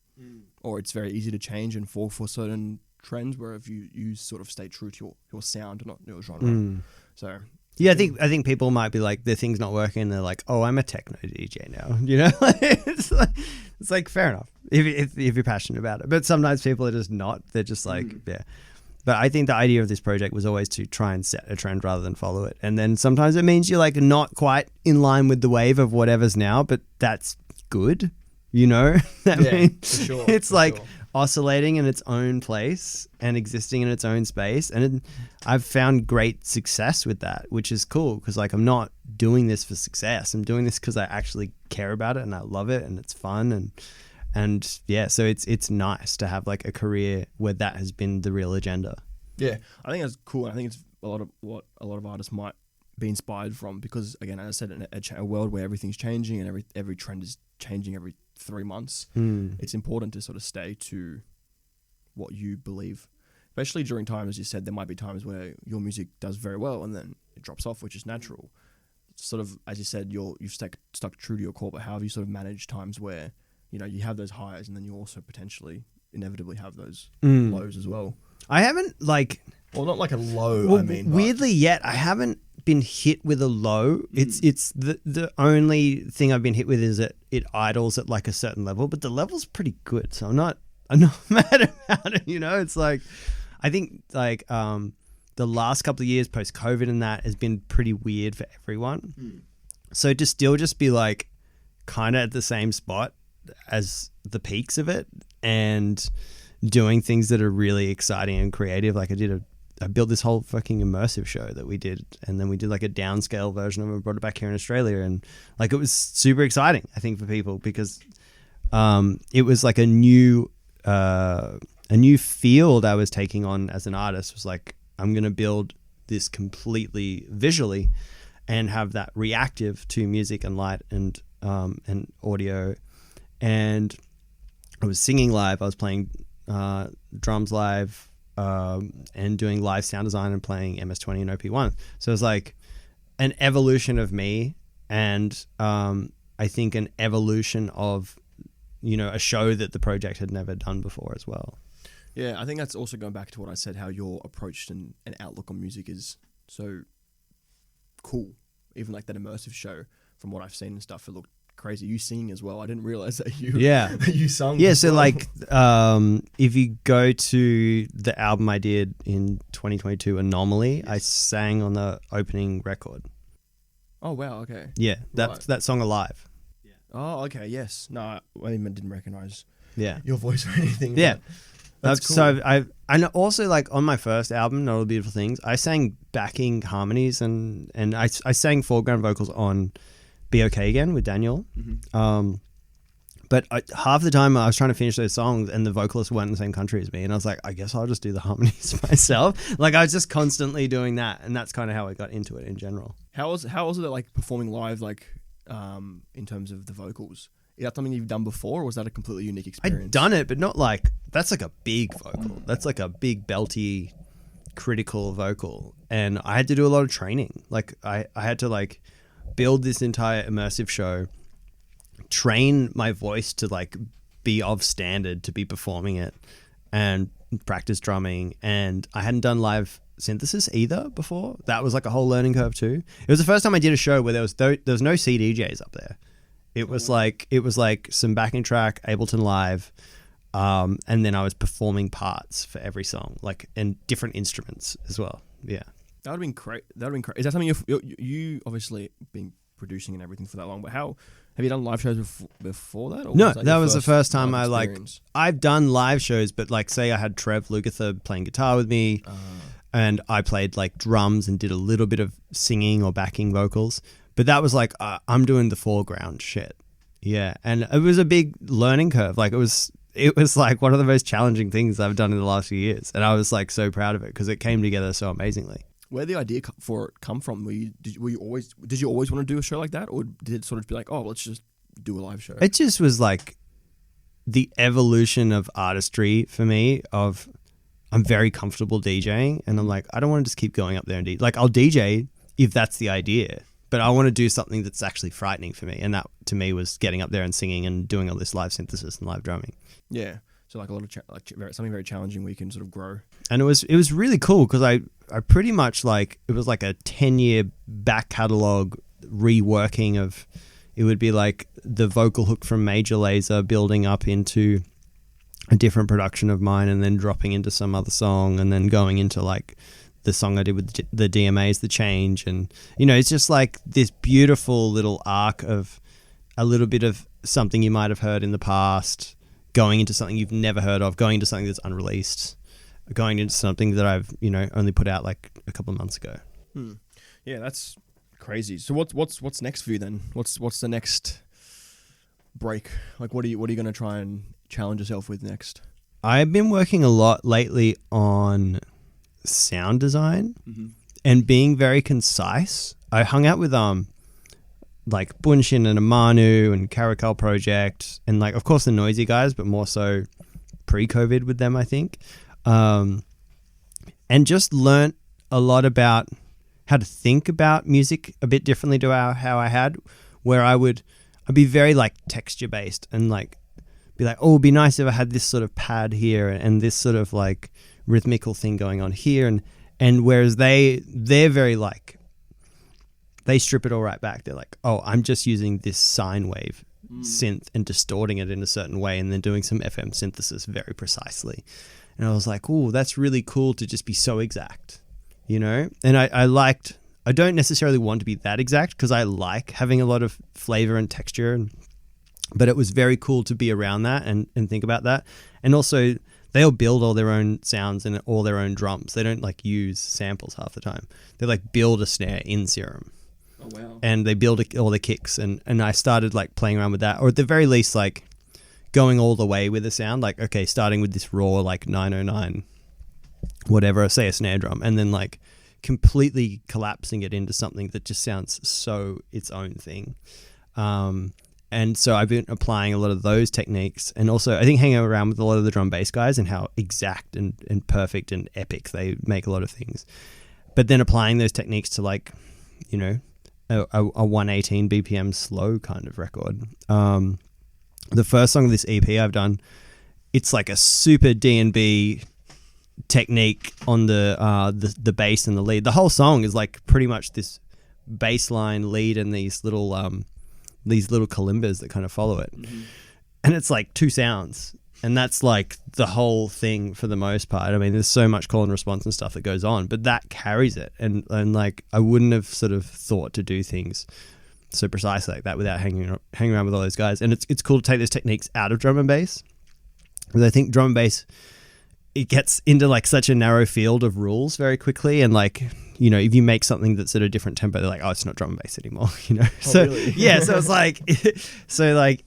or it's very easy to change and fall for certain trends, where if you sort of stay true to your sound, not your genre. So yeah, I think people might be like, their thing's not working, and they're like, oh, I'm a techno DJ now. You know, it's like fair enough if you're passionate about it. But sometimes people are just not. They're just like, yeah. But I think the idea of this project was always to try and set a trend rather than follow it. And then sometimes it means you're like not quite in line with the wave of whatever's now, but that's good. You know, that means for sure, it's like oscillating in its own place and existing in its own space. And I've found great success with that, which is cool because like I'm not doing this for success. I'm doing this because I actually care about it and I love it and it's fun and yeah, so it's nice to have like a career where that has been the real agenda. Yeah, I think that's cool. I think it's a lot of what a lot of artists might be inspired from because, again, as I said, in a world where everything's changing and every trend is changing every 3 months, it's important to sort of stay to what you believe, especially during times, as you said, there might be times where your music does very well and then it drops off, which is natural. Sort of, as you said, you've stuck true to your core, but how have you sort of managed times where, you know, you have those highs and then you also potentially inevitably have those lows as well? I haven't like... Well, not like a low, I mean. Weirdly yet, I haven't been hit with a low. It's the only thing I've been hit with is that it idles at like a certain level, but the level's pretty good. So I'm not mad about it, you know? It's like, I think like the last couple of years post-COVID and that has been pretty weird for everyone. So to still just be like kind of at the same spot as the peaks of it and doing things that are really exciting and creative. Like I built this whole fucking immersive show that we did, and then we did like a downscale version of it and brought it back here in Australia, and like it was super exciting, I think, for people because it was like a new field I was taking on as an artist. Was like, I'm gonna build this completely visually and have that reactive to music and light and audio, and I was singing live. I was playing drums live, and doing live sound design and playing MS-20 and OP1. So it was like an evolution of me, and I think an evolution of, a show that the project had never done before as well. Yeah, I think that's also going back to what I said, how your approach and outlook on music is so cool. Even like that immersive show, from what I've seen and stuff, it looked crazy. You singing as well. I didn't realize that you sung. Yeah, as so well. like if you go to the album I did in 2022, Anomaly, I sang on the opening record. Oh wow, okay. Yeah, Right. that song Alive. Oh, okay, yes. No, I even didn't recognize Yeah. your voice or anything. Yeah. but that's cool. So and also like on my first album, Not All Beautiful Things, I sang backing harmonies and I sang foreground vocals on Be Okay Again with Daniel. Mm-hmm. But half the time I was trying to finish those songs and the vocalists weren't in the same country as me, and I was like, I guess I'll just do the harmonies myself. Like I was just constantly doing that, and that's kind of how I got into it in general. How was it like performing live, like in terms of the vocals? Is that something you've done before, or was that a completely unique experience? I'd done it, but not like, that's like a big vocal. That's like a big belty critical vocal, and I had to do a lot of training. Like I had to like build this entire immersive show, train my voice to like be of standard to be performing it, and practice drumming. And I hadn't done live synthesis either before. That was like a whole learning curve too. It was the first time I did a show where there was no CDJs up there. It was like some backing track, Ableton Live, and then I was performing parts for every song, like, and different instruments as well. Yeah, that would have been great. Is that something you obviously been producing and everything for that long? But how have you done live shows before that? Or no, was that was the first time live I experience? I've done live shows, but like say I had Trev Lukather playing guitar with me, and I played like drums and did a little bit of singing or backing vocals. But that was like, I'm doing the foreground shit. Yeah. And it was a big learning curve. Like it was like one of the most challenging things I've done in the last few years. And I was like so proud of it because it came together so amazingly. Where did the idea for it come from? Did you always want to do a show like that? Or did it sort of be like, oh, let's just do a live show? It just was like the evolution of artistry for me of, I'm very comfortable DJing, and I'm like, I don't want to just keep going up there and DJ. Like I'll DJ if that's the idea. But I want to do something that's actually frightening for me. And that, to me, was getting up there and singing and doing all this live synthesis and live drumming. Yeah. So like a lot of something very challenging where you can sort of grow. And it was really cool because I pretty much like, it was like a 10-year back catalog reworking of, it would be like the vocal hook from Major Lazer building up into a different production of mine and then dropping into some other song and then going into like the song I did with the DMAs, The Change. And, it's just like this beautiful little arc of a little bit of something you might have heard in the past, going into something you've never heard of, going into something that's unreleased, going into something that I've, only put out like a couple of months ago. Yeah, that's crazy. So what's next for you then? What's the next break? Like what are you going to try and challenge yourself with next? I've been working a lot lately on sound design and being very concise. I hung out with like Bunshin and Amanu and Caracal Project and like of course the Noisy guys, but more so pre-COVID with them, I think. And just learnt a lot about how to think about music a bit differently to how I had, where I'd be very like texture based and like be like, oh, it'd be nice if I had this sort of pad here and this sort of like rhythmical thing going on here, and whereas they're very like, they strip it all right back. They're like, oh, I'm just using this sine wave synth and distorting it in a certain way and then doing some FM synthesis very precisely. And I was like, oh, that's really cool to just be so exact, and I don't necessarily want to be that exact because I like having a lot of flavor and texture, but it was very cool to be around that and think about that. And also they'll build all their own sounds and all their own drums. They don't like use samples half the time. They like build a snare in Serum. Oh, wow. And they build all the kicks. And I started like playing around with that, or at the very least, like going all the way with the sound. Like, okay, starting with this raw, like 909, whatever, say a snare drum, and then like completely collapsing it into something that just sounds so its own thing. And so I've been applying a lot of those techniques, and also I think hanging around with a lot of the drum bass guys and how exact and perfect and epic they make a lot of things. But then applying those techniques to like, you know, a 118 BPM slow kind of record. The first song of this EP I've done, it's like a super D&B technique on the bass and the lead. The whole song is like pretty much this bass line lead and these little calimbas that kind of follow it. Mm-hmm. And it's like two sounds. And that's like the whole thing for the most part. I mean, there's so much call and response and stuff that goes on, but that carries it. And like, I wouldn't have sort of thought to do things so precisely like that without hanging around with all those guys. And it's cool to take those techniques out of drum and bass, because I think drum and bass, it gets into like such a narrow field of rules very quickly. And like, you know, if you make something that's at a different tempo, they're like, oh, it's not drum and bass anymore, you know? Oh, so really? Yeah, so it's like,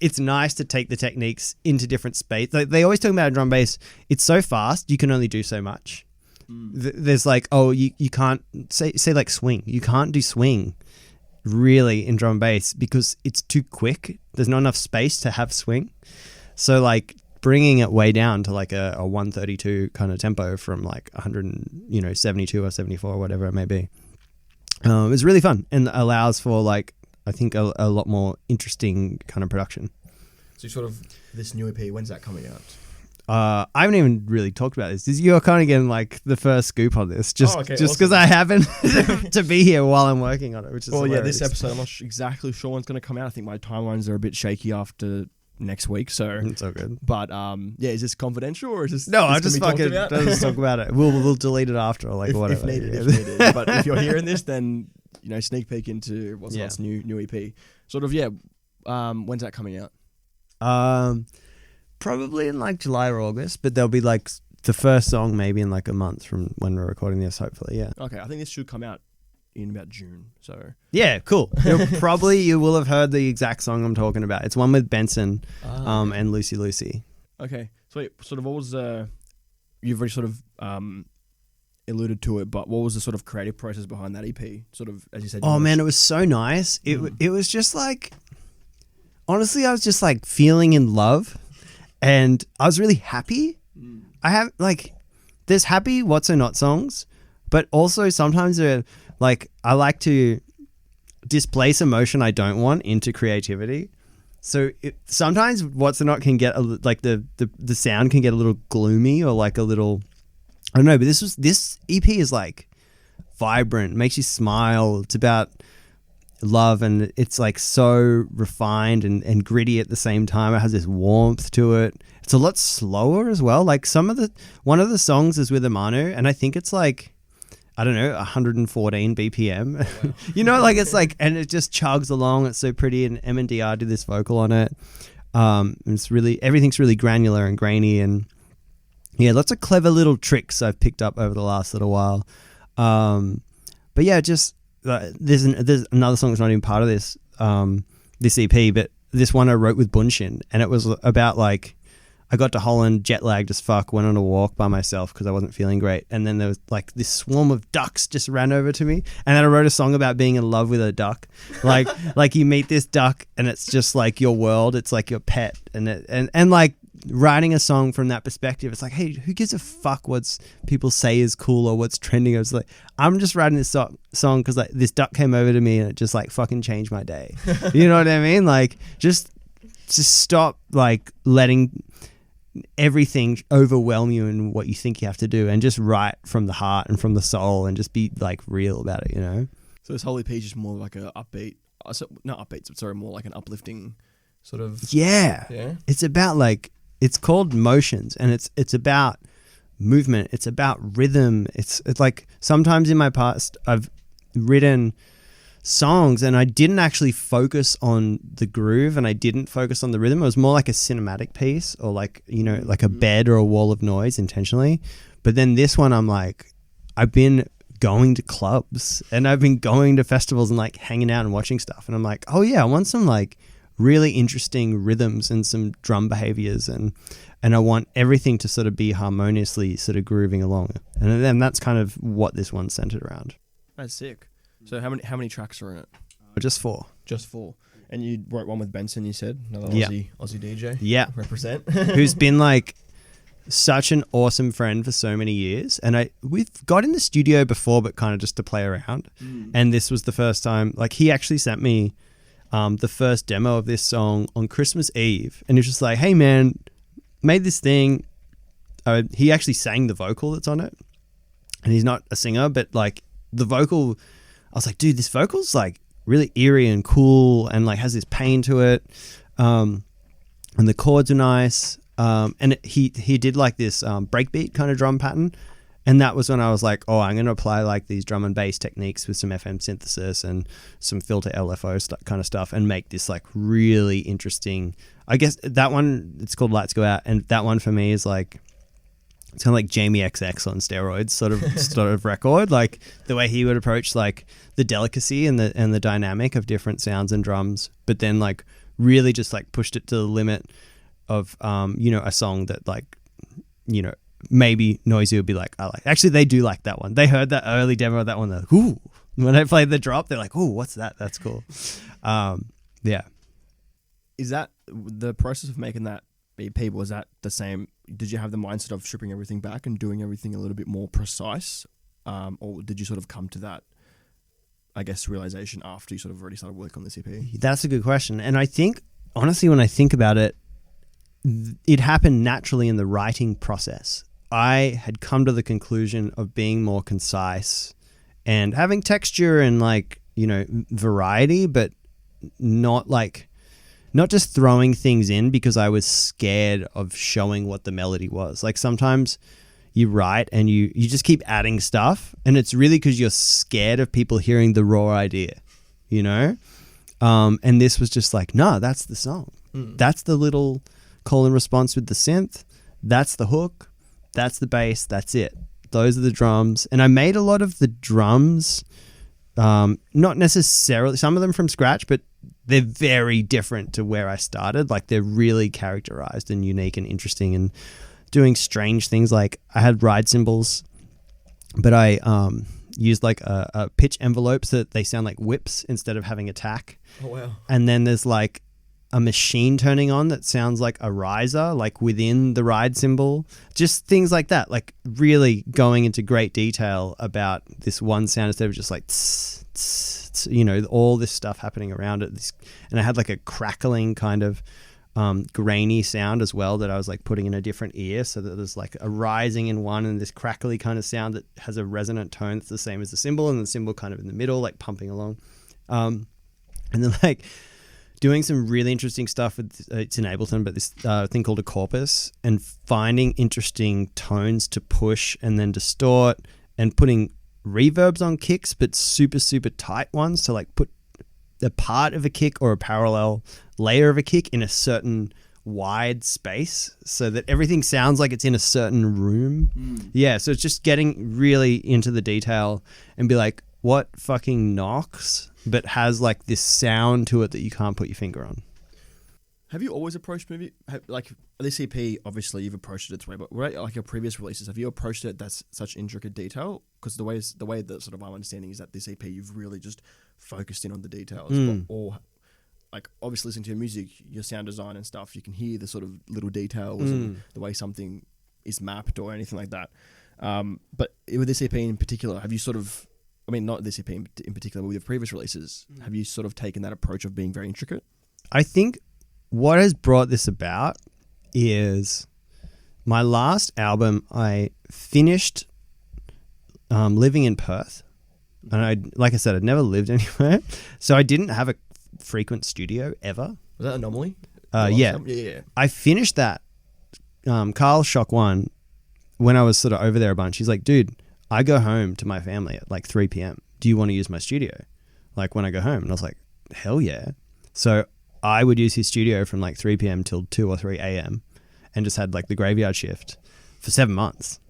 it's nice to take the techniques into different space. Like, they always talk about drum and bass. It's so fast, you can only do so much. There's like, oh, you can't say like swing. You can't do swing really in drum and bass because it's too quick. There's not enough space to have swing. So like, bringing it way down to like a 132 kind of tempo from like 172 or 74 or whatever it may be, is really fun and allows for like, I think a lot more interesting kind of production. So sort of this new EP, when's that coming out? I haven't even really talked about this. You're kind of getting like the first scoop on this, just because awesome. I happen to be here while I'm working on it, which is hilarious. Yeah, this episode I'm not exactly sure when's going to come out. I think my timelines are a bit shaky after next week, so it's all good. But yeah, is this confidential or is this? No, I just fucking don't talk about it. We'll delete it after, or like whatever. If needed. But if you're hearing this, then you know, sneak peek into WhatSoNot's new EP. Sort of, yeah. When's that coming out? Probably in like July or August, but there'll be like the first song maybe in like a month from when we're recording this. Hopefully, yeah. Okay, I think this should come out in about June. So yeah, cool. You will have heard the exact song I'm talking about. It's one with Benson, and Lucy Lucy. Okay, so wait, sort of what was you've already sort of alluded to it, but what was the sort of creative process behind that EP? Sort of, as you said. Oh man, it was so nice. It was just like, honestly, I was just like feeling in love, and I was really happy. I have like, there's happy WhatSoNot songs, but also sometimes they're like, I like to displace emotion I don't want into creativity. So sometimes WhatSoNot can get like the sound can get a little gloomy or like a little, I don't know, but this EP is like vibrant, makes you smile. It's about love, and it's like so refined and gritty at the same time. It has this warmth to it. It's a lot slower as well. Like one of the songs is with Amanu, and I think it's like, I don't know, 114 BPM. Wow. You know, like it's like, and it just chugs along. It's so pretty, and M&DR did this vocal on it. It's really, everything's really granular and grainy, and yeah, lots of clever little tricks I've picked up over the last little while. But yeah, just there's another song that's not even part of this this EP, but this one I wrote with Bunshin, and it was about like, I got to Holland, jet lagged as fuck, went on a walk by myself because I wasn't feeling great. And then there was like this swarm of ducks just ran over to me. And then I wrote a song about being in love with a duck. Like you meet this duck and it's just like your world. It's like your pet. And like writing a song from that perspective, it's like, hey, who gives a fuck what people say is cool or what's trending? I was like, I'm just writing this song because like this duck came over to me and it just like fucking changed my day. You know what I mean? Like just stop like letting everything overwhelm you in what you think you have to do, and just write from the heart and from the soul and just be like real about it, you know? So this whole EP is just more like a upbeat, not upbeat, sorry, more like an uplifting sort of. Yeah. It's about like, it's called Motions, and it's about movement. It's about rhythm. It's like sometimes in my past I've written songs and I didn't actually focus on the groove and I didn't focus on the rhythm. It was more like a cinematic piece, or like, you know, like a bed or a wall of noise intentionally. But then this one, I'm like, I've been going to clubs and I've been going to festivals and like hanging out and watching stuff, and I'm like, oh yeah, I want some like really interesting rhythms and some drum behaviors, and I want everything to sort of be harmoniously sort of grooving along. And then that's kind of what this one's centered around. That's sick. So how many tracks are in it? Just four. Just four. And you wrote one with Benson, you said? Another Yeah. Aussie DJ? Yeah. Represent. Who's been like such an awesome friend for so many years. And we've got in the studio before, but kind of just to play around. And this was the first time, like he actually sent me the first demo of this song on Christmas Eve. And he was just like, hey man, made this thing. He actually sang the vocal that's on it. And he's not a singer, but like the vocal, I was like, dude, this vocal's like really eerie and cool and like has this pain to it. And the chords are nice. And he did like this breakbeat kind of drum pattern. And that was when I was like, oh, I'm going to apply like these drum and bass techniques with some FM synthesis and some filter LFO kind of stuff and make this like really interesting. I guess that one, it's called Lights Go Out. And that one for me is like, it's kind of like Jamie XX on steroids sort of record. Like the way he would approach like the delicacy and the dynamic of different sounds and drums, but then like really just like pushed it to the limit of, a song that like, maybe Noisy would be like, I like. Actually, they do like that one. They heard that early demo of that one. They're like, ooh. When I played the drop, they're like, ooh, what's that? That's cool. Yeah. Is that the process of making that EP? Was that the same? Did you have the mindset of stripping everything back and doing everything a little bit more precise? Or did you sort of come to that, I guess, realization after you sort of already started work on this EP? That's a good question. And I think, honestly, when I think about it, it happened naturally in the writing process. I had come to the conclusion of being more concise and having texture and like, variety, but not just throwing things in because I was scared of showing what the melody was. Like sometimes you write and you just keep adding stuff and it's really because you're scared of people hearing the raw idea, and this was just like, no, that's the song. That's the little call and response with the synth. That's the hook. That's the bass. That's it. Those are the drums. And I made a lot of the drums, not necessarily, some of them from scratch, but they're very different to where I started. Like they're really characterized and unique and interesting and doing strange things. Like I had ride cymbals, but I used like a pitch envelope so that they sound like whips instead of having a tack. Oh, wow. And then there's like a machine turning on that sounds like a riser, like within the ride cymbal, just things like that, like really going into great detail about this one sound instead of just like, tss, tss, tss, all this stuff happening around it. And I had like a crackling kind of grainy sound as well that I was like putting in a different ear so that there's like a rising in one and this crackly kind of sound that has a resonant tone that's the same as the cymbal and the cymbal kind of in the middle, like pumping along. And then like doing some really interesting stuff with, it's in Ableton, but this thing called a corpus, and finding interesting tones to push and then distort and putting reverbs on kicks, but super, super tight ones to like put a part of a kick or a parallel layer of a kick in a certain wide space so that everything sounds like it's in a certain room. Yeah, so it's just getting really into the detail and be like, what fucking knocks but has like this sound to it that you can't put your finger on. Have you always approached movie like this EP? Obviously, you've approached it its way, but like your previous releases, have you approached it that's such intricate detail? Because the way that sort of I'm understanding is that this EP you've really just focused in on the details, or like obviously listening to your music, your sound design and stuff, you can hear the sort of little details and the way something is mapped or anything like that. But with this EP in particular, have you sort of, I mean, not this EP in particular, but with your previous releases, have you sort of taken that approach of being very intricate? I think what has brought this about is my last album. I finished living in Perth, and like I said, I'd never lived anywhere, so I didn't have a frequent studio ever. Was that Anomaly? Yeah. I finished that. Carl Shock One, when I was sort of over there a bunch, he's like, dude, I go home to my family at like 3 p.m. Do you want to use my studio? Like when I go home. And I was like, hell yeah. So I would use his studio from like 3 p.m. till 2 or 3 a.m. and just had like the graveyard shift for 7 months.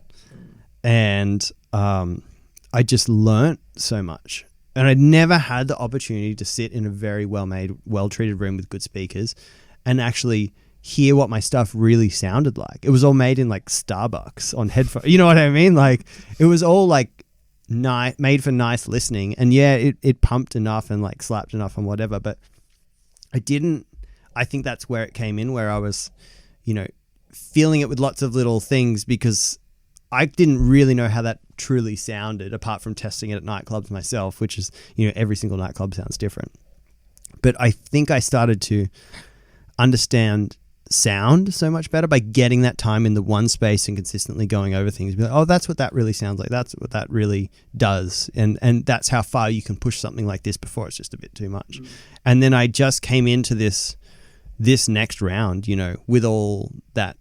And I just learnt so much. And I'd never had the opportunity to sit in a very well-made, well-treated room with good speakers and actually hear what my stuff really sounded like. It was all made in like Starbucks on headphones. You know what I mean? Like it was all like made for nice listening. And yeah, it pumped enough and like slapped enough and whatever. But I think that's where it came in, where I was, feeling it with lots of little things, because I didn't really know how that truly sounded apart from testing it at nightclubs myself, which is, every single nightclub sounds different. But I think I started to understand sound so much better by getting that time in the one space and consistently going over things. Be like, oh, that's what that really sounds like. That's what that really does. And that's how far you can push something like this before it's just a bit too much. And then I just came into this next round, with all that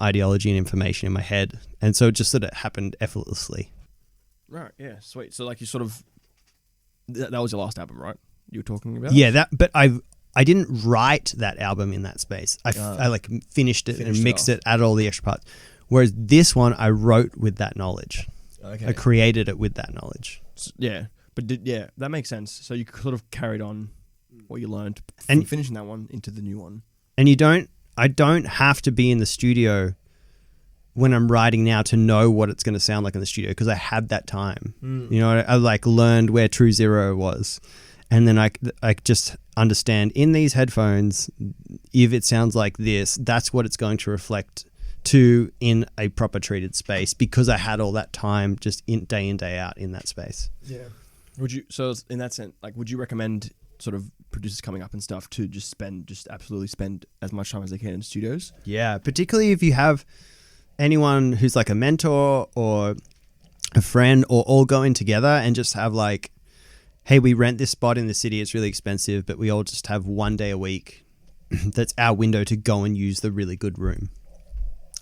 ideology and information in my head. And so it just sort of happened effortlessly. Right. Yeah. Sweet. So like you sort of, that was your last album, right? You were talking about? Yeah. But I didn't write that album in that space. I like finished it and mixed it, added all the extra parts. Whereas this one, I wrote with that knowledge. Okay. I created it with that knowledge. Yeah. But that makes sense. So you sort of carried on what you learned from finishing that one into the new one. And I don't have to be in the studio when I'm writing now to know what it's going to sound like in the studio, because I had that time. I like learned where True Zero was. And then I just understand in these headphones, if it sounds like this, that's what it's going to reflect to in a proper treated space, because I had all that time just in, day out in that space. Yeah. So in that sense, like, would you recommend sort of producers coming up and stuff to just absolutely spend as much time as they can in studios? Yeah. Particularly if you have anyone who's like a mentor or a friend, or all go in together and just have like, hey, we rent this spot in the city. It's really expensive, but we all just have 1 day a week. That's our window to go and use the really good room.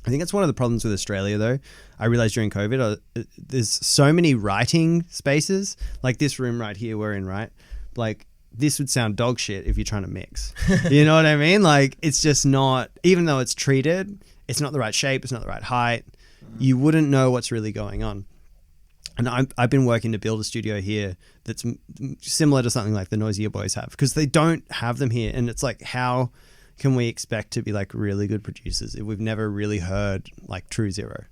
I think that's one of the problems with Australia, though. I realized during COVID, there's so many writing spaces, like this room right here we're in, right? Like, this would sound dog shit if you're trying to mix. You know what I mean? Like, it's just not, even though it's treated, it's not the right shape, it's not the right height. You wouldn't know what's really going on. And I've been working to build a studio here that's similar to something like the Noisier Boys have, because they don't have them here. And it's like, how can we expect to be like really good producers if we've never really heard like True Zero?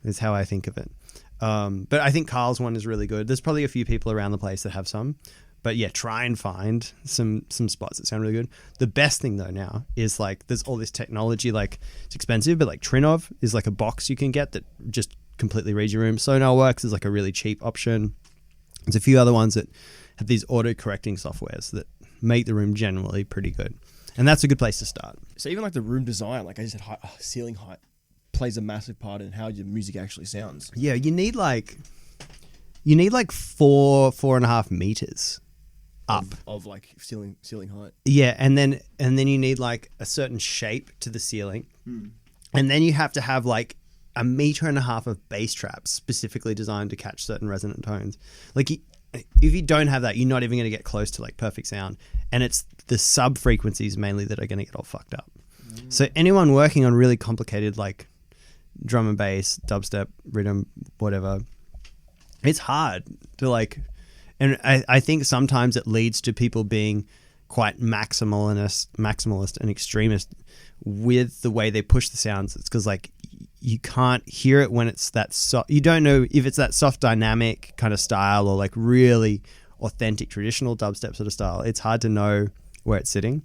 Is how I think of it. But I think Carl's one is really good. There's probably a few people around the place that have some. But yeah, try and find some spots that sound really good. The best thing though now is like there's all this technology, like it's expensive, but like Trinov is like a box you can get that just completely reads your room. SonarWorks is like a really cheap option. There's a few other ones that have these auto-correcting softwares that make the room generally pretty good. And that's a good place to start. So even like the room design, like I said, ceiling height plays a massive part in how your music actually sounds. Yeah, you need like 4.5 meters up of like ceiling height. Yeah, and then you need like a certain shape to the ceiling. And then you have to have like 1.5 meters of bass traps specifically designed to catch certain resonant tones. Like if you don't have that, you're not even going to get close to like perfect sound. And it's the sub frequencies mainly that are going to get all fucked up. So anyone working on really complicated like drum and bass, dubstep, rhythm, whatever, it's hard to like, and I think sometimes it leads to people being quite maximalist and extremist with the way they push the sounds. It's because like you can't hear it when it's that soft. You don't know if it's that soft dynamic kind of style or like really authentic traditional dubstep sort of style. It's hard to know where it's sitting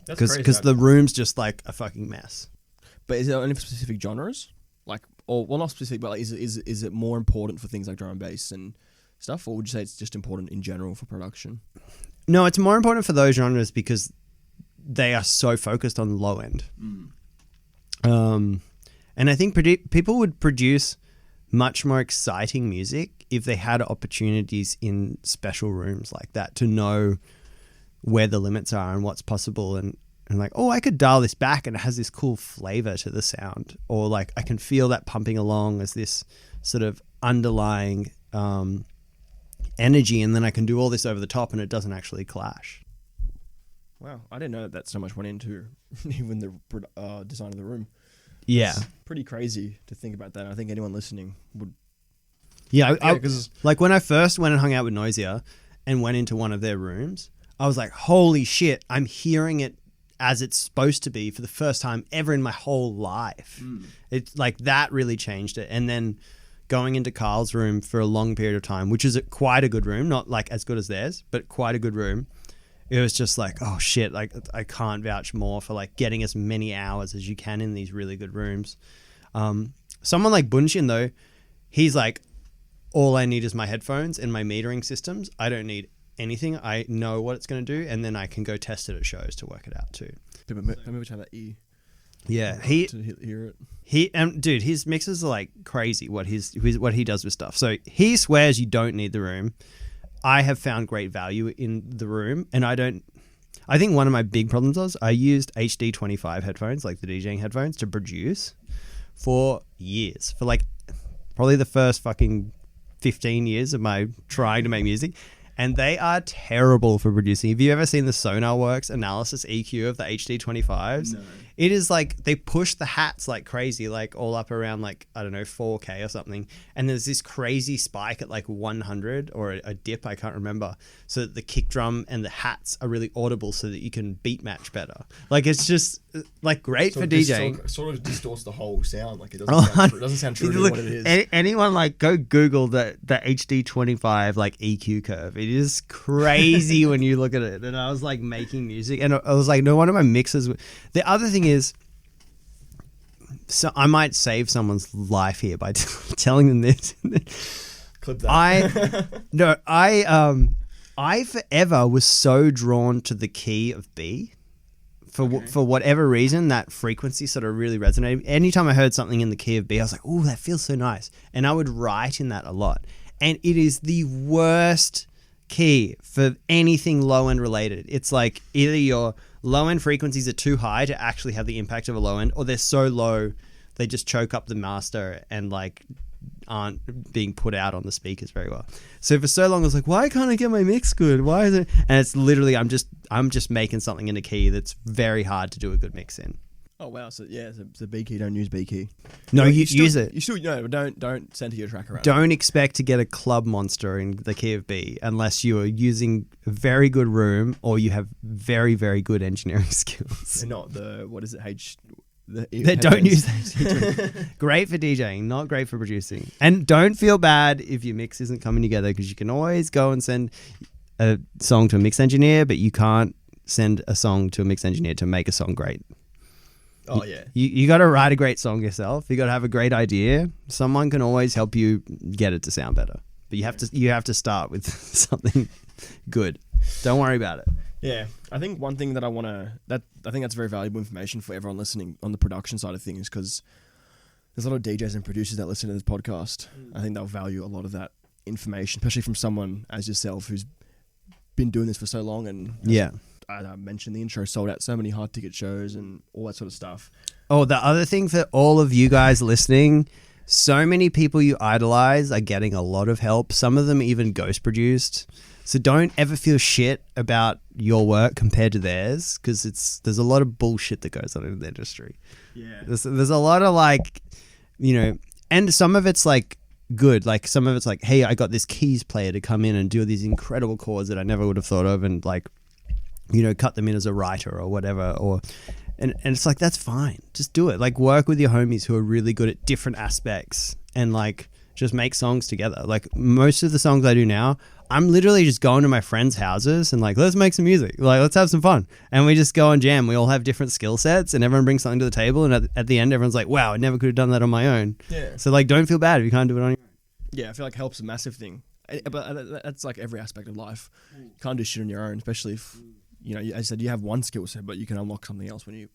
because the room's just like a fucking mess. But is there any specific genres? Like, or well, not specific, but like, is it more important for things like drum and bass and stuff, or would you say it's just important in general for production? No, it's more important for those genres because they are so focused on the low end. And I think people would produce much more exciting music if they had opportunities in special rooms like that to know where the limits are and what's possible and like, oh, I could dial this back and it has this cool flavor to the sound, or like I can feel that pumping along as this sort of underlying energy, and then I can do all this over the top and it doesn't actually clash. Wow, I didn't know that so much went into even the design of the room. Yeah. It's pretty crazy to think about that. I think anyone listening would. Yeah, because like when I first went and hung out with Noisier and went into one of their rooms, I was like, holy shit, I'm hearing it as it's supposed to be for the first time ever in my whole life. It's like that really changed it. And then going into Carl's room for a long period of time, which is quite a good room, not like as good as theirs, but quite a good room. it was just like, oh shit, like I can't vouch more for like getting as many hours as you can in these really good rooms. Someone like Bunshin though, he's like, all I need is my headphones and my metering systems. I don't need anything. I know what it's going to do, and then I can go test it at shows to work it out too. Maybe have that ear. Yeah, to hear it. Dude, his mixes are like crazy. What he does with stuff. So he swears you don't need the room. I have found great value in the room, and I think one of my big problems was I used HD 25 headphones, like the DJing headphones, to produce for years, for like probably the first fucking 15 years of my trying to make music, and they are terrible for producing. Have you ever seen the SonarWorks analysis EQ of the HD 25s? No. It is like they push the hats like crazy, like all up around like, I don't know, 4K or something. And there's this crazy spike at like 100 or a dip, I can't remember. So that the kick drum and the hats are really audible so that you can beat match better. Like it's just like great for DJing. Sort of distorts the whole sound. Like it doesn't sound true to what it is. Anyone like go Google the HD 25 like EQ curve. It is crazy when you look at it. And I was like making music and I was like, no wonder my mixes. The other thing is, so I might save someone's life here by telling them this. Clip that. I forever was so drawn to the key of B. For whatever reason, that frequency sort of really resonated. Anytime I heard something in the key of B, I was like, oh, that feels so nice. And I would write in that a lot. And it is the worst key for anything low-end related. It's like either your low-end frequencies are too high to actually have the impact of a low-end, or they're so low they just choke up the master and like aren't being put out on the speakers very well. So for so long I was like, why can't I get my mix good? Why is it? And it's literally I'm just making something in a key that's very hard to do a good mix in. Oh wow! So yeah, it's a B key. Don't use B key. No, you use it. You still don't center your track around. Don't expect to get a club monster in the key of B unless you are using a very good room or you have very very good engineering skills. And not the what is it They don't use that. Great for DJing, not great for producing. And don't feel bad if your mix isn't coming together because you can always go and send a song to a mix engineer, but you can't send a song to a mix engineer to make a song great. Oh yeah. You got to write a great song yourself. You got to have a great idea. Someone can always help you get it to sound better. But you have to start with something good. Don't worry about it. Yeah, I think one thing that I think that's very valuable information for everyone listening on the production side of things, because there's a lot of DJs and producers that listen to this podcast. I think they'll value a lot of that information, especially from someone as yourself who's been doing this for so long. And yeah, I mentioned the intro, sold out so many hard ticket shows and all that sort of stuff. Oh, the other thing for all of you guys listening, so many people you idolize are getting a lot of help. Some of them even ghost produced. So don't ever feel shit about your work compared to theirs, because there's a lot of bullshit that goes on in the industry. Yeah, there's a lot of like, and some of it's like good. Like some of it's like, hey, I got this keys player to come in and do these incredible chords that I never would have thought of, and like, cut them in as a writer or whatever. And it's like, that's fine. Just do it. Like work with your homies who are really good at different aspects and like just make songs together. Like most of the songs I do now, I'm literally just going to my friends' houses and like, let's make some music. Like, let's have some fun. And we just go and jam. We all have different skill sets and everyone brings something to the table. And at the end, everyone's like, wow, I never could have done that on my own. Yeah. So like, don't feel bad if you can't do it on your own. Yeah, I feel like help's a massive thing. But that's like every aspect of life. You can't do shit on your own, especially if, as I said, you have one skill set, but you can unlock something else when you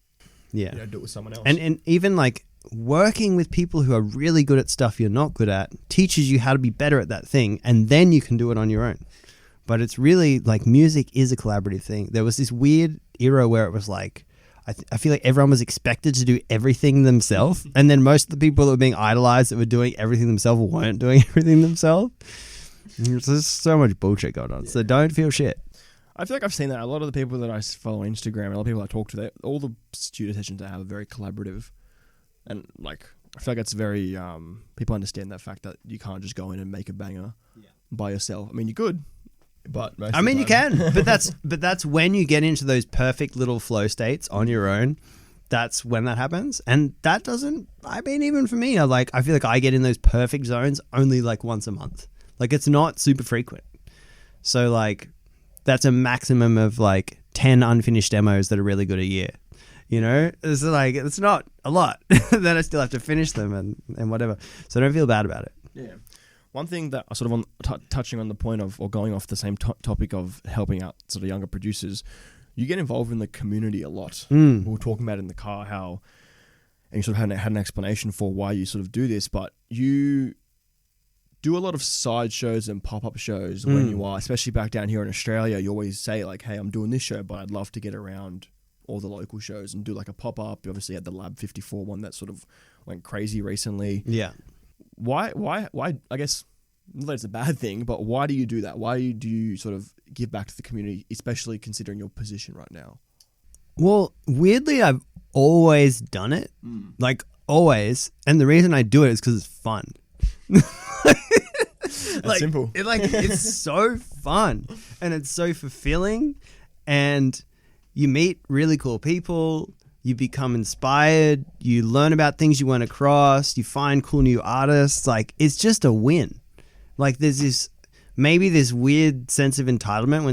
do it with someone else. And even like working with people who are really good at stuff you're not good at teaches you how to be better at that thing, and then you can do it on your own. But it's really like music is a collaborative thing. There was this weird era where it was like, I feel like everyone was expected to do everything themselves, and then most of the people that were being idolized that were doing everything themselves weren't doing everything themselves. There's so much bullshit going on. Yeah. So don't feel shit. I feel like I've seen that. A lot of the people that I follow on Instagram, and a lot of people I talk to, all the studio sessions I have are very collaborative. And like, I feel like it's very, people understand that fact that you can't just go in and make a banger by yourself. I mean, you could, but most of the you time. can, but that's when you get into those perfect little flow states on your own. That's when that happens. And that doesn't, even for me, I feel like I get in those perfect zones only like once a month. Like it's not super frequent. So like, that's a maximum of like 10 unfinished demos that are really good a year. You know, it's like, it's not a lot. Then I still have to finish them and whatever. So I don't feel bad about it. Yeah. One thing that I sort of touching on the point of, or going off the same topic of helping out sort of younger producers, you get involved in the community a lot. We were talking about in the car how, and you sort of had an explanation for why you sort of do this, but you do a lot of side shows and pop-up shows when you are, especially back down here in Australia. You always say like, hey, I'm doing this show, but I'd love to get around all the local shows and do like a pop-up. You obviously had the Lab 54 one that sort of went crazy recently. Yeah. Why, I guess, not that it's a bad thing, but why do you do that? Why do you sort of give back to the community, especially considering your position right now? Well, weirdly, I've always done it. Like, always. And the reason I do it is because it's fun. That's simple. It's so fun. And it's so fulfilling. And you meet really cool people. You become inspired. You learn about things you went across. You find cool new artists. Like, it's just a win. Like, there's this weird sense of entitlement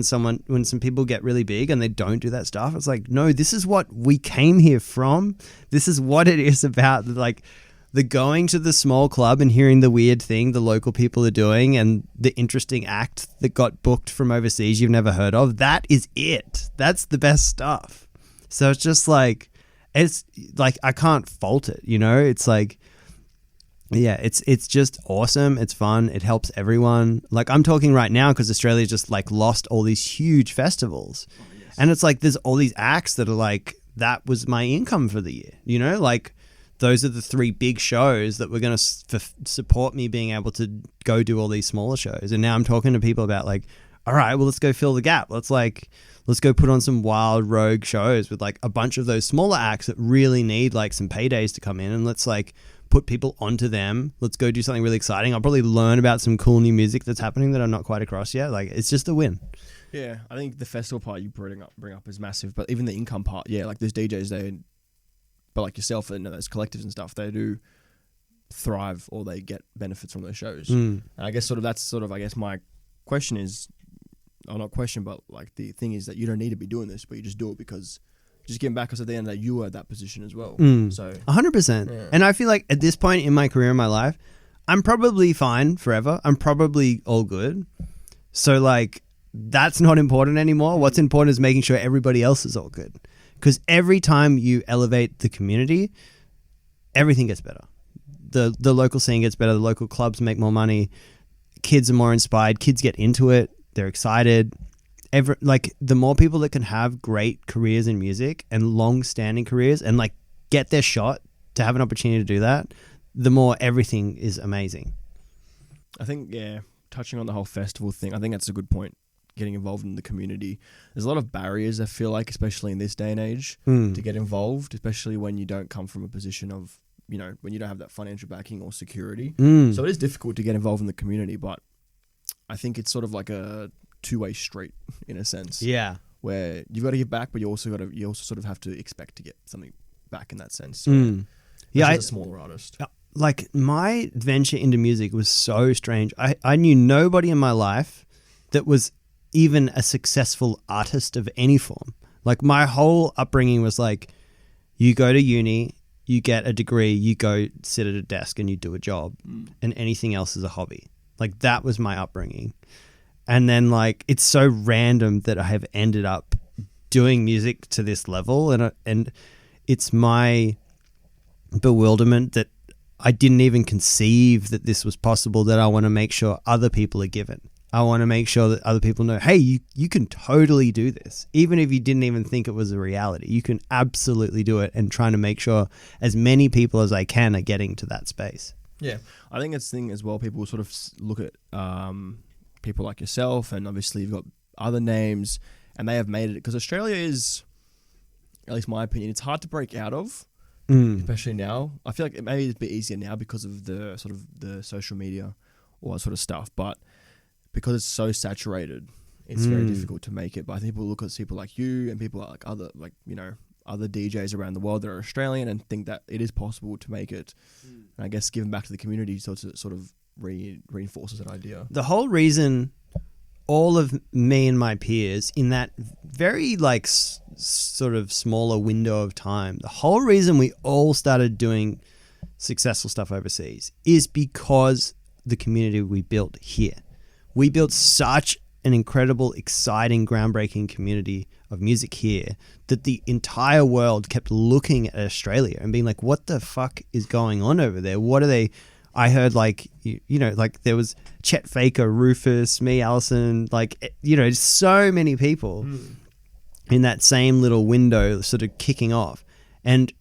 when some people get really big and they don't do that stuff. It's like, no, this is what we came here from. This is what it is about. Like, the going to the small club and hearing the weird thing the local people are doing and the interesting act that got booked from overseas you've never heard of. That is it. That's the best stuff. So it's just like, it's like, I can't fault it, you know? It's like, yeah, it's just awesome. It's fun. It helps everyone. Like, I'm talking right now because Australia just like lost all these huge festivals. Oh, yes. And it's like, there's all these acts that are like, that was my income for the year, you know? Like, those are the 3 big shows that were going to support me being able to go do all these smaller shows. And now I'm talking to people about like, all right, well, let's go fill the gap. Let's go put on some wild rogue shows with like a bunch of those smaller acts that really need like some paydays to come in, and let's like put people onto them. Let's go do something really exciting. I'll probably learn about some cool new music that's happening that I'm not quite across yet. Like, it's just a win. Yeah, I think the festival part you bring up is massive, but even the income part, yeah, like there's DJs but like yourself and those collectives and stuff, they do thrive or they get benefits from those shows. And I guess that's my question is, or not question, but like the thing is that you don't need to be doing this, but you just do it because just giving back, because at the end that you were at that position as well. So 100%. Yeah. And I feel like at this point in my career, in my life, I'm probably fine forever. I'm probably all good. So like, that's not important anymore. What's important is making sure everybody else is all good. Because every time you elevate the community, everything gets better. The local scene gets better. The local clubs make more money. Kids are more inspired. Kids get into it. They're excited. The more people that can have great careers in music and long-standing careers and like get their shot to have an opportunity to do that, the more everything is amazing. I think, yeah, touching on the whole festival thing, I think that's a good point. Getting involved in the community, there's a lot of barriers, I feel like, especially in this day and age, to get involved, especially when you don't come from a position of, you know, when you don't have that financial backing or security. So it is difficult to get involved in the community, but I think it's sort of like a two-way street in a sense. Yeah, where you've got to give back, but you also sort of have to expect to get something back in that sense. So yeah, as a smaller artist. Like, my venture into music was so strange. I knew nobody in my life that was even a successful artist of any form. Like, my whole upbringing was like, you go to uni, you get a degree, you go sit at a desk and you do a job, and anything else is a hobby. Like, that was my upbringing. And then like, it's so random that I have ended up doing music to this level, and it's my bewilderment that I didn't even conceive that this was possible, that I want to make sure other people are given. I want to make sure that other people know, hey, you can totally do this. Even if you didn't even think it was a reality, you can absolutely do it, and trying to make sure as many people as I can are getting to that space. Yeah. I think it's the thing as well, people sort of look at people like yourself, and obviously you've got other names, and they have made it, because Australia is, at least my opinion, it's hard to break out of, especially now. I feel like it maybe it's a bit easier now because of the sort of the social media, all that sort of stuff, but because it's so saturated, it's very difficult to make it. But I think people look at people like you and people like other, like, you know, other DJs around the world that are Australian and think that it is possible to make it. And I guess giving back to the community sort of reinforces that idea. The whole reason all of me and my peers in that very like sort of smaller window of time, the whole reason we all started doing successful stuff overseas is because the community we built here. We built such an incredible, exciting, groundbreaking community of music here that the entire world kept looking at Australia and being like, what the fuck is going on over there? What are they? I heard like, you know, like there was Chet Faker, Rufus, me, Allison, like, you know, so many people in that same little window sort of kicking off. And,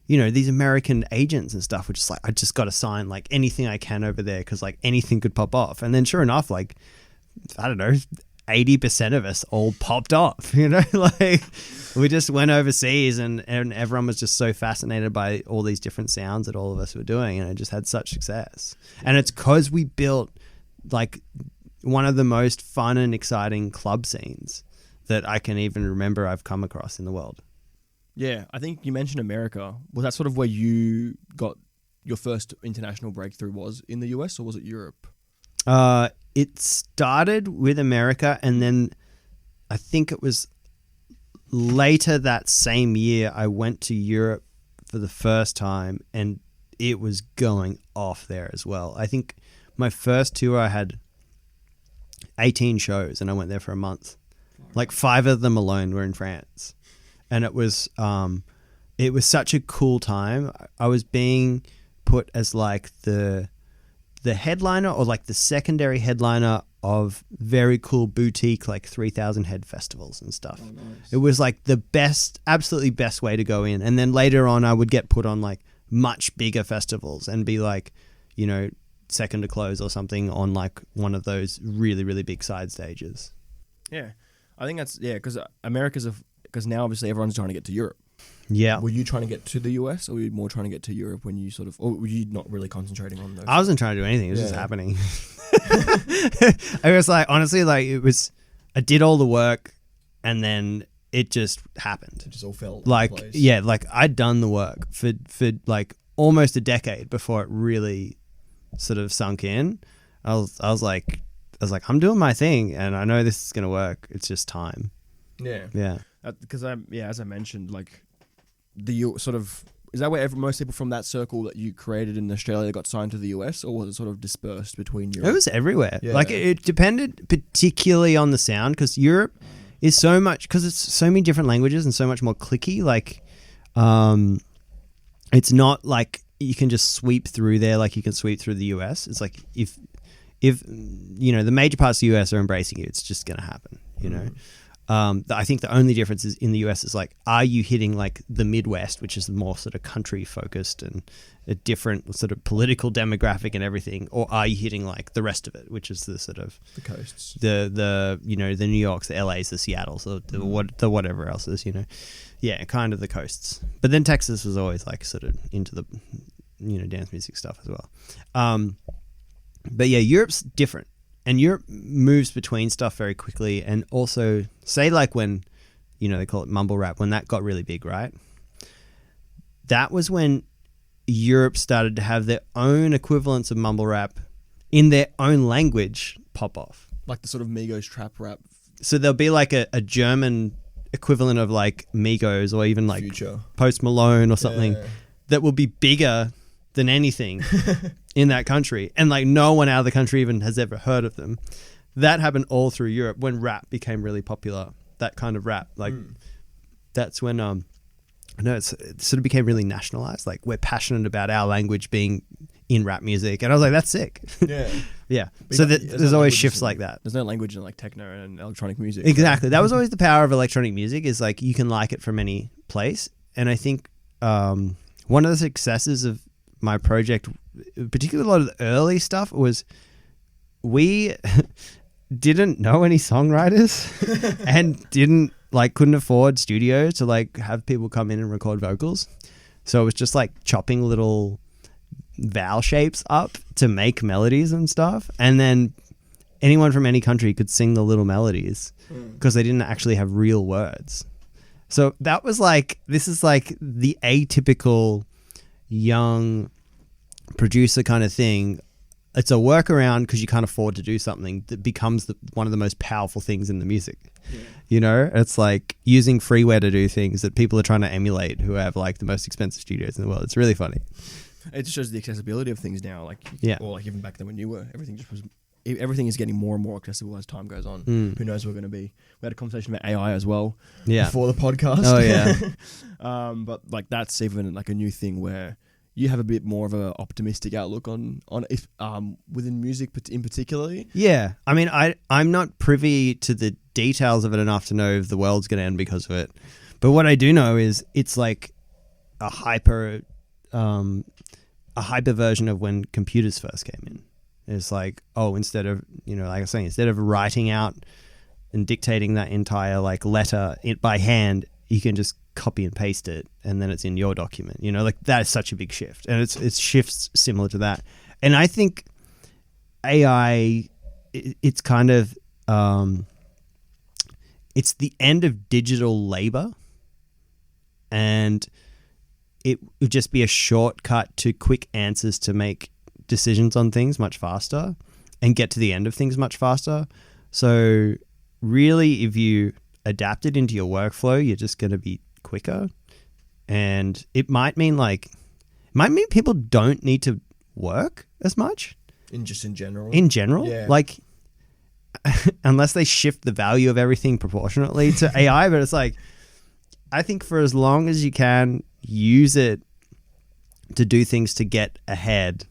you know, these American agents and stuff were just like, I just got to sign like anything I can over there because like anything could pop off. And then sure enough, like, I don't know, 80% of us all popped off, you know, like we just went overseas and everyone was just so fascinated by all these different sounds that all of us were doing, and it just had such success. And it's because we built like one of the most fun and exciting club scenes that I can even remember I've come across in the world. Yeah, I think you mentioned America. Was that sort of where you got your first international breakthrough, was in the US, or was it Europe? It started with America, and then I think it was later that same year I went to Europe for the first time, and it was going off there as well. I think my first tour I had 18 shows, and I went there for a month. Like 5 of them alone were in France, and it was such a cool time. I was being put as like the headliner or like the secondary headliner of very cool boutique like 3,000 head festivals and stuff. Oh, nice. It was like the best, absolutely best way to go in. And then later on I would get put on like much bigger festivals and be like, you know, second to close or something on like one of those really, really big side stages. Yeah. I think that's, yeah, because because now obviously everyone's trying to get to Europe. Yeah. Were you trying to get to the US, or were you more trying to get to Europe when you sort of, or were you not really concentrating on those? I wasn't trying to do anything. It was just happening. I was like, honestly, like I did all the work and then it just happened. It just all fell like, into place. Yeah, like I'd done the work for like almost a decade before it really sort of sunk in. I was like, I'm doing my thing and I know this is going to work. It's just time. Yeah. Yeah. Because as I mentioned, like, is that where most people from that circle that you created in Australia got signed to the US, or was it sort of dispersed between Europe? It was everywhere. Yeah. Like it depended particularly on the sound, because Europe is so much, because it's so many different languages and so much more clicky. Like, it's not like you can just sweep through there like you can sweep through the US. It's like if you know the major parts of the US are embracing you, it's just going to happen. You know. I think the only difference is in the US is like, are you hitting like the Midwest, which is the more sort of country focused and a different sort of political demographic and everything, or are you hitting like the rest of it, which is the sort of the coasts, the you know, the New Yorks, the LAs, the Seattles, the whatever else is, you know, yeah, kind of the coasts. But then Texas was always like sort of into the, you know, dance music stuff as well. But yeah, Europe's different. And Europe moves between stuff very quickly. And also, say like when, you know, they call it mumble rap, when that got really big, right? That was when Europe started to have their own equivalents of mumble rap in their own language pop off. Like the sort of Migos trap rap. So there'll be like a German equivalent of like Migos, or even like Future. Post Malone or something, that will be bigger than anything in that country, and like no one out of the country even has ever heard of them. That happened all through Europe when rap became really popular. That kind of rap, like that's when I know it sort of became really nationalized. Like, we're passionate about our language being in rap music, and I was like, that's sick. Yeah. Yeah. So there's always shifts like that. There's no language in like techno and electronic music. Exactly. That was always the power of electronic music, is like you can like it from any place. And I think one of the successes of my project, particularly a lot of the early stuff, was we didn't know any songwriters and couldn't afford studios to like have people come in and record vocals. So it was just like chopping little vowel shapes up to make melodies and stuff. And then anyone from any country could sing the little melodies because they didn't actually have real words. So that was like, this is like the atypical young producer kind of thing it's a workaround because you can't afford to do something that becomes one of the most powerful things in the music. Yeah. You know, it's like using freeware to do things that people are trying to emulate who have like the most expensive studios in the world. It's really funny. It just shows the accessibility of things now. Like, or like even back then when you were, everything is getting more and more accessible as time goes on. Who knows where we're going to be? We had a conversation about AI as well before the podcast. Oh yeah. But like that's even like a new thing where you have a bit more of an optimistic outlook on if within music in particularly. Yeah, I mean, I'm not privy to the details of it enough to know if the world's going to end because of it. But what I do know is it's like a hyper version of when computers first came in. It's like, instead of, like I was saying, instead of writing out and dictating that entire like letter by hand, you can just copy and paste it and then it's in your document. Like that is such a big shift, and it's shifts similar to that. And I think AI, it's kind of it's the end of digital labor, and it would just be a shortcut to quick answers to make decisions on things much faster and get to the end of things much faster. So really, if you adapt it into your workflow, you're just going to be quicker. And it might mean people don't need to work as much. In general? In general. Yeah. Like, unless they shift the value of everything proportionately to AI. But it's like, I think for as long as you can, use it to do things to get ahead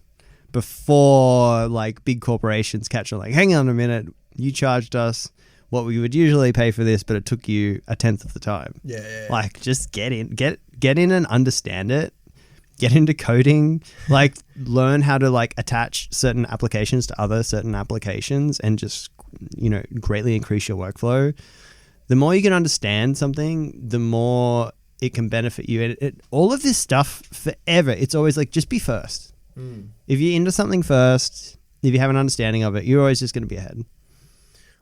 before like big corporations catch on, like, hang on a minute, you charged us what we would usually pay for this, but it took you 1/10 of the time. Yeah. Like, just get in and understand it. Get into coding, like learn how to like attach certain applications to other certain applications and just, greatly increase your workflow. The more you can understand something, the more it can benefit you. All of this stuff forever, it's always like, just be first. If you're into something first, if you have an understanding of it, you're always just going to be ahead.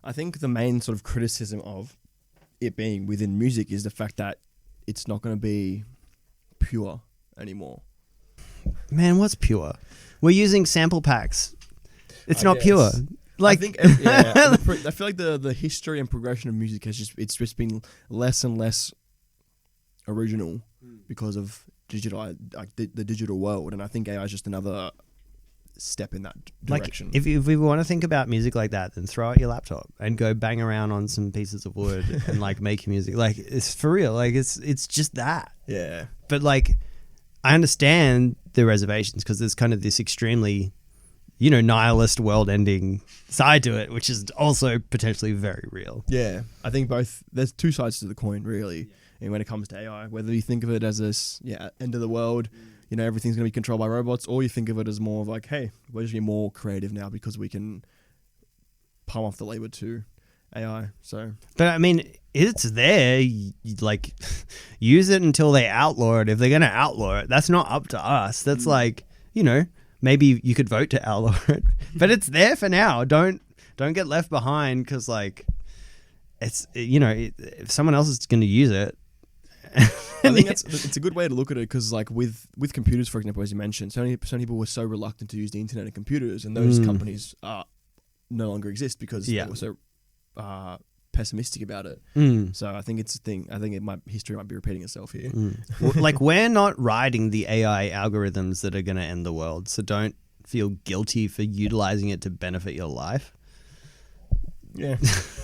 I think the main sort of criticism of it being within music is the fact that it's not going to be pure anymore. Man, what's pure? We're using sample packs. It's not pure. Like, I think, I feel like the history and progression of music it's just been less and less original because of digital, like the digital world, and I think AI is just another step in that direction. Like, if we want to think about music like that, then throw out your laptop and go bang around on some pieces of wood and like make music. Like, it's for real. Like, it's just that. Yeah. But like, I understand the reservations because there's kind of this extremely, nihilist world-ending side to it, which is also potentially very real. Yeah, I think there's two sides to the coin, really. And when it comes to AI, whether you think of it as end of the world, everything's going to be controlled by robots, or you think of it as more of like, hey, we're just being more creative now because we can palm off the labor to AI. So, but I mean, it's there. Like, use it until they outlaw it. If they're going to outlaw it, that's not up to us. That's like, maybe you could vote to outlaw it, but it's there for now. Don't get left behind because like, it's if someone else is going to use it. I think it's a good way to look at it because like with computers, for example, as you mentioned, so many people were so reluctant to use the internet and computers, and those companies no longer exist because they were so pessimistic about it. So I think it's a thing. I think history might be repeating itself here. Like, we're not writing the AI algorithms that are going to end the world, so don't feel guilty for utilizing it to benefit your life. Yeah.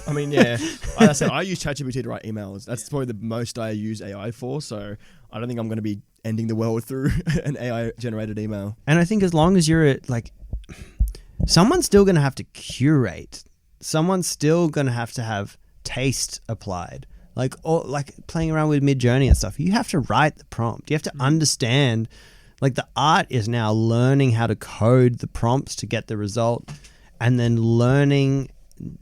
I mean, yeah. Like I said, I use ChatGPT to write emails. That's probably the most I use AI for. So I don't think I'm going to be ending the world through an AI-generated email. And I think as long as you're someone's still going to have to curate. Someone's still going to have taste applied. Like playing around with Midjourney and stuff. You have to write the prompt. You have to understand. Like, the art is now learning how to code the prompts to get the result, and then learning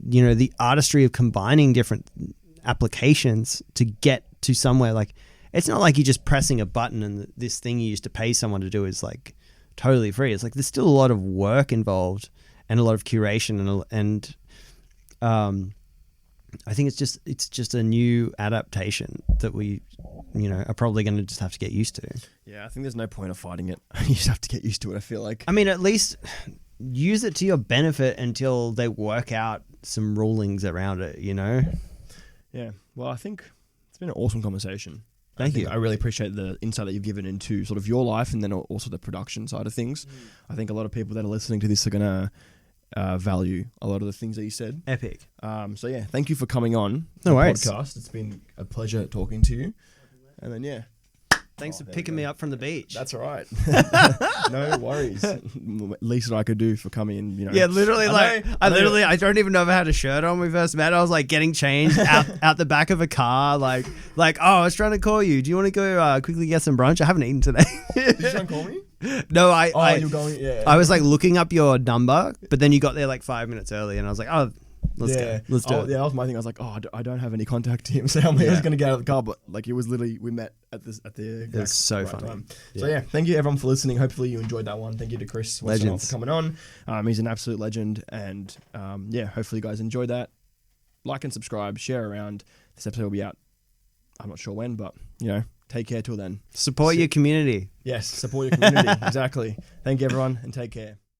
the artistry of combining different applications to get to somewhere. Like, it's not like you're just pressing a button and this thing you used to pay someone to do is like totally free. It's like there's still a lot of work involved and a lot of curation and I think it's just a new adaptation that we are probably going to just have to get used to. Yeah, I think there's no point of fighting it. You just have to get used to it, I feel like. I mean, at least use it to your benefit until they work out some rulings around it, you know? Yeah. Well, I think it's been an awesome conversation. Thank you. I really appreciate the insight that you've given into sort of your life and then also the production side of things. I think a lot of people that are listening to this are going to value a lot of the things that you said. Epic. So yeah, thank you for coming on No the worries. podcast. It's been a pleasure talking to you. And then, yeah. Thanks for picking me up from the beach. That's all right. No worries. Least that I could do for coming in, you know. Yeah, literally, I don't even know if I had a shirt on when we first met. I was like getting changed out the back of a car, like, oh, I was trying to call you. Do you want to go quickly get some brunch? I haven't eaten today. Did you try and call me? No, you're going, yeah. I was like looking up your number, but then you got there like 5 minutes early, and I was like, oh, let's go. Let's do it. Yeah, that was my thing. I was like, I don't have any contact to him, so I'm going to get out of the car. But like, it was literally, we met at the exact It's so right funny. time. So yeah, thank you everyone for listening. Hopefully you enjoyed that one. Thank you to Chris WhatSoNot for coming on. He's an absolute legend, and yeah, hopefully you guys enjoyed that. Like and subscribe, share around. This episode will be out. I'm not sure when, but you know, take care till then. Support your community. Yes, support your community. Exactly. Thank you everyone, and take care.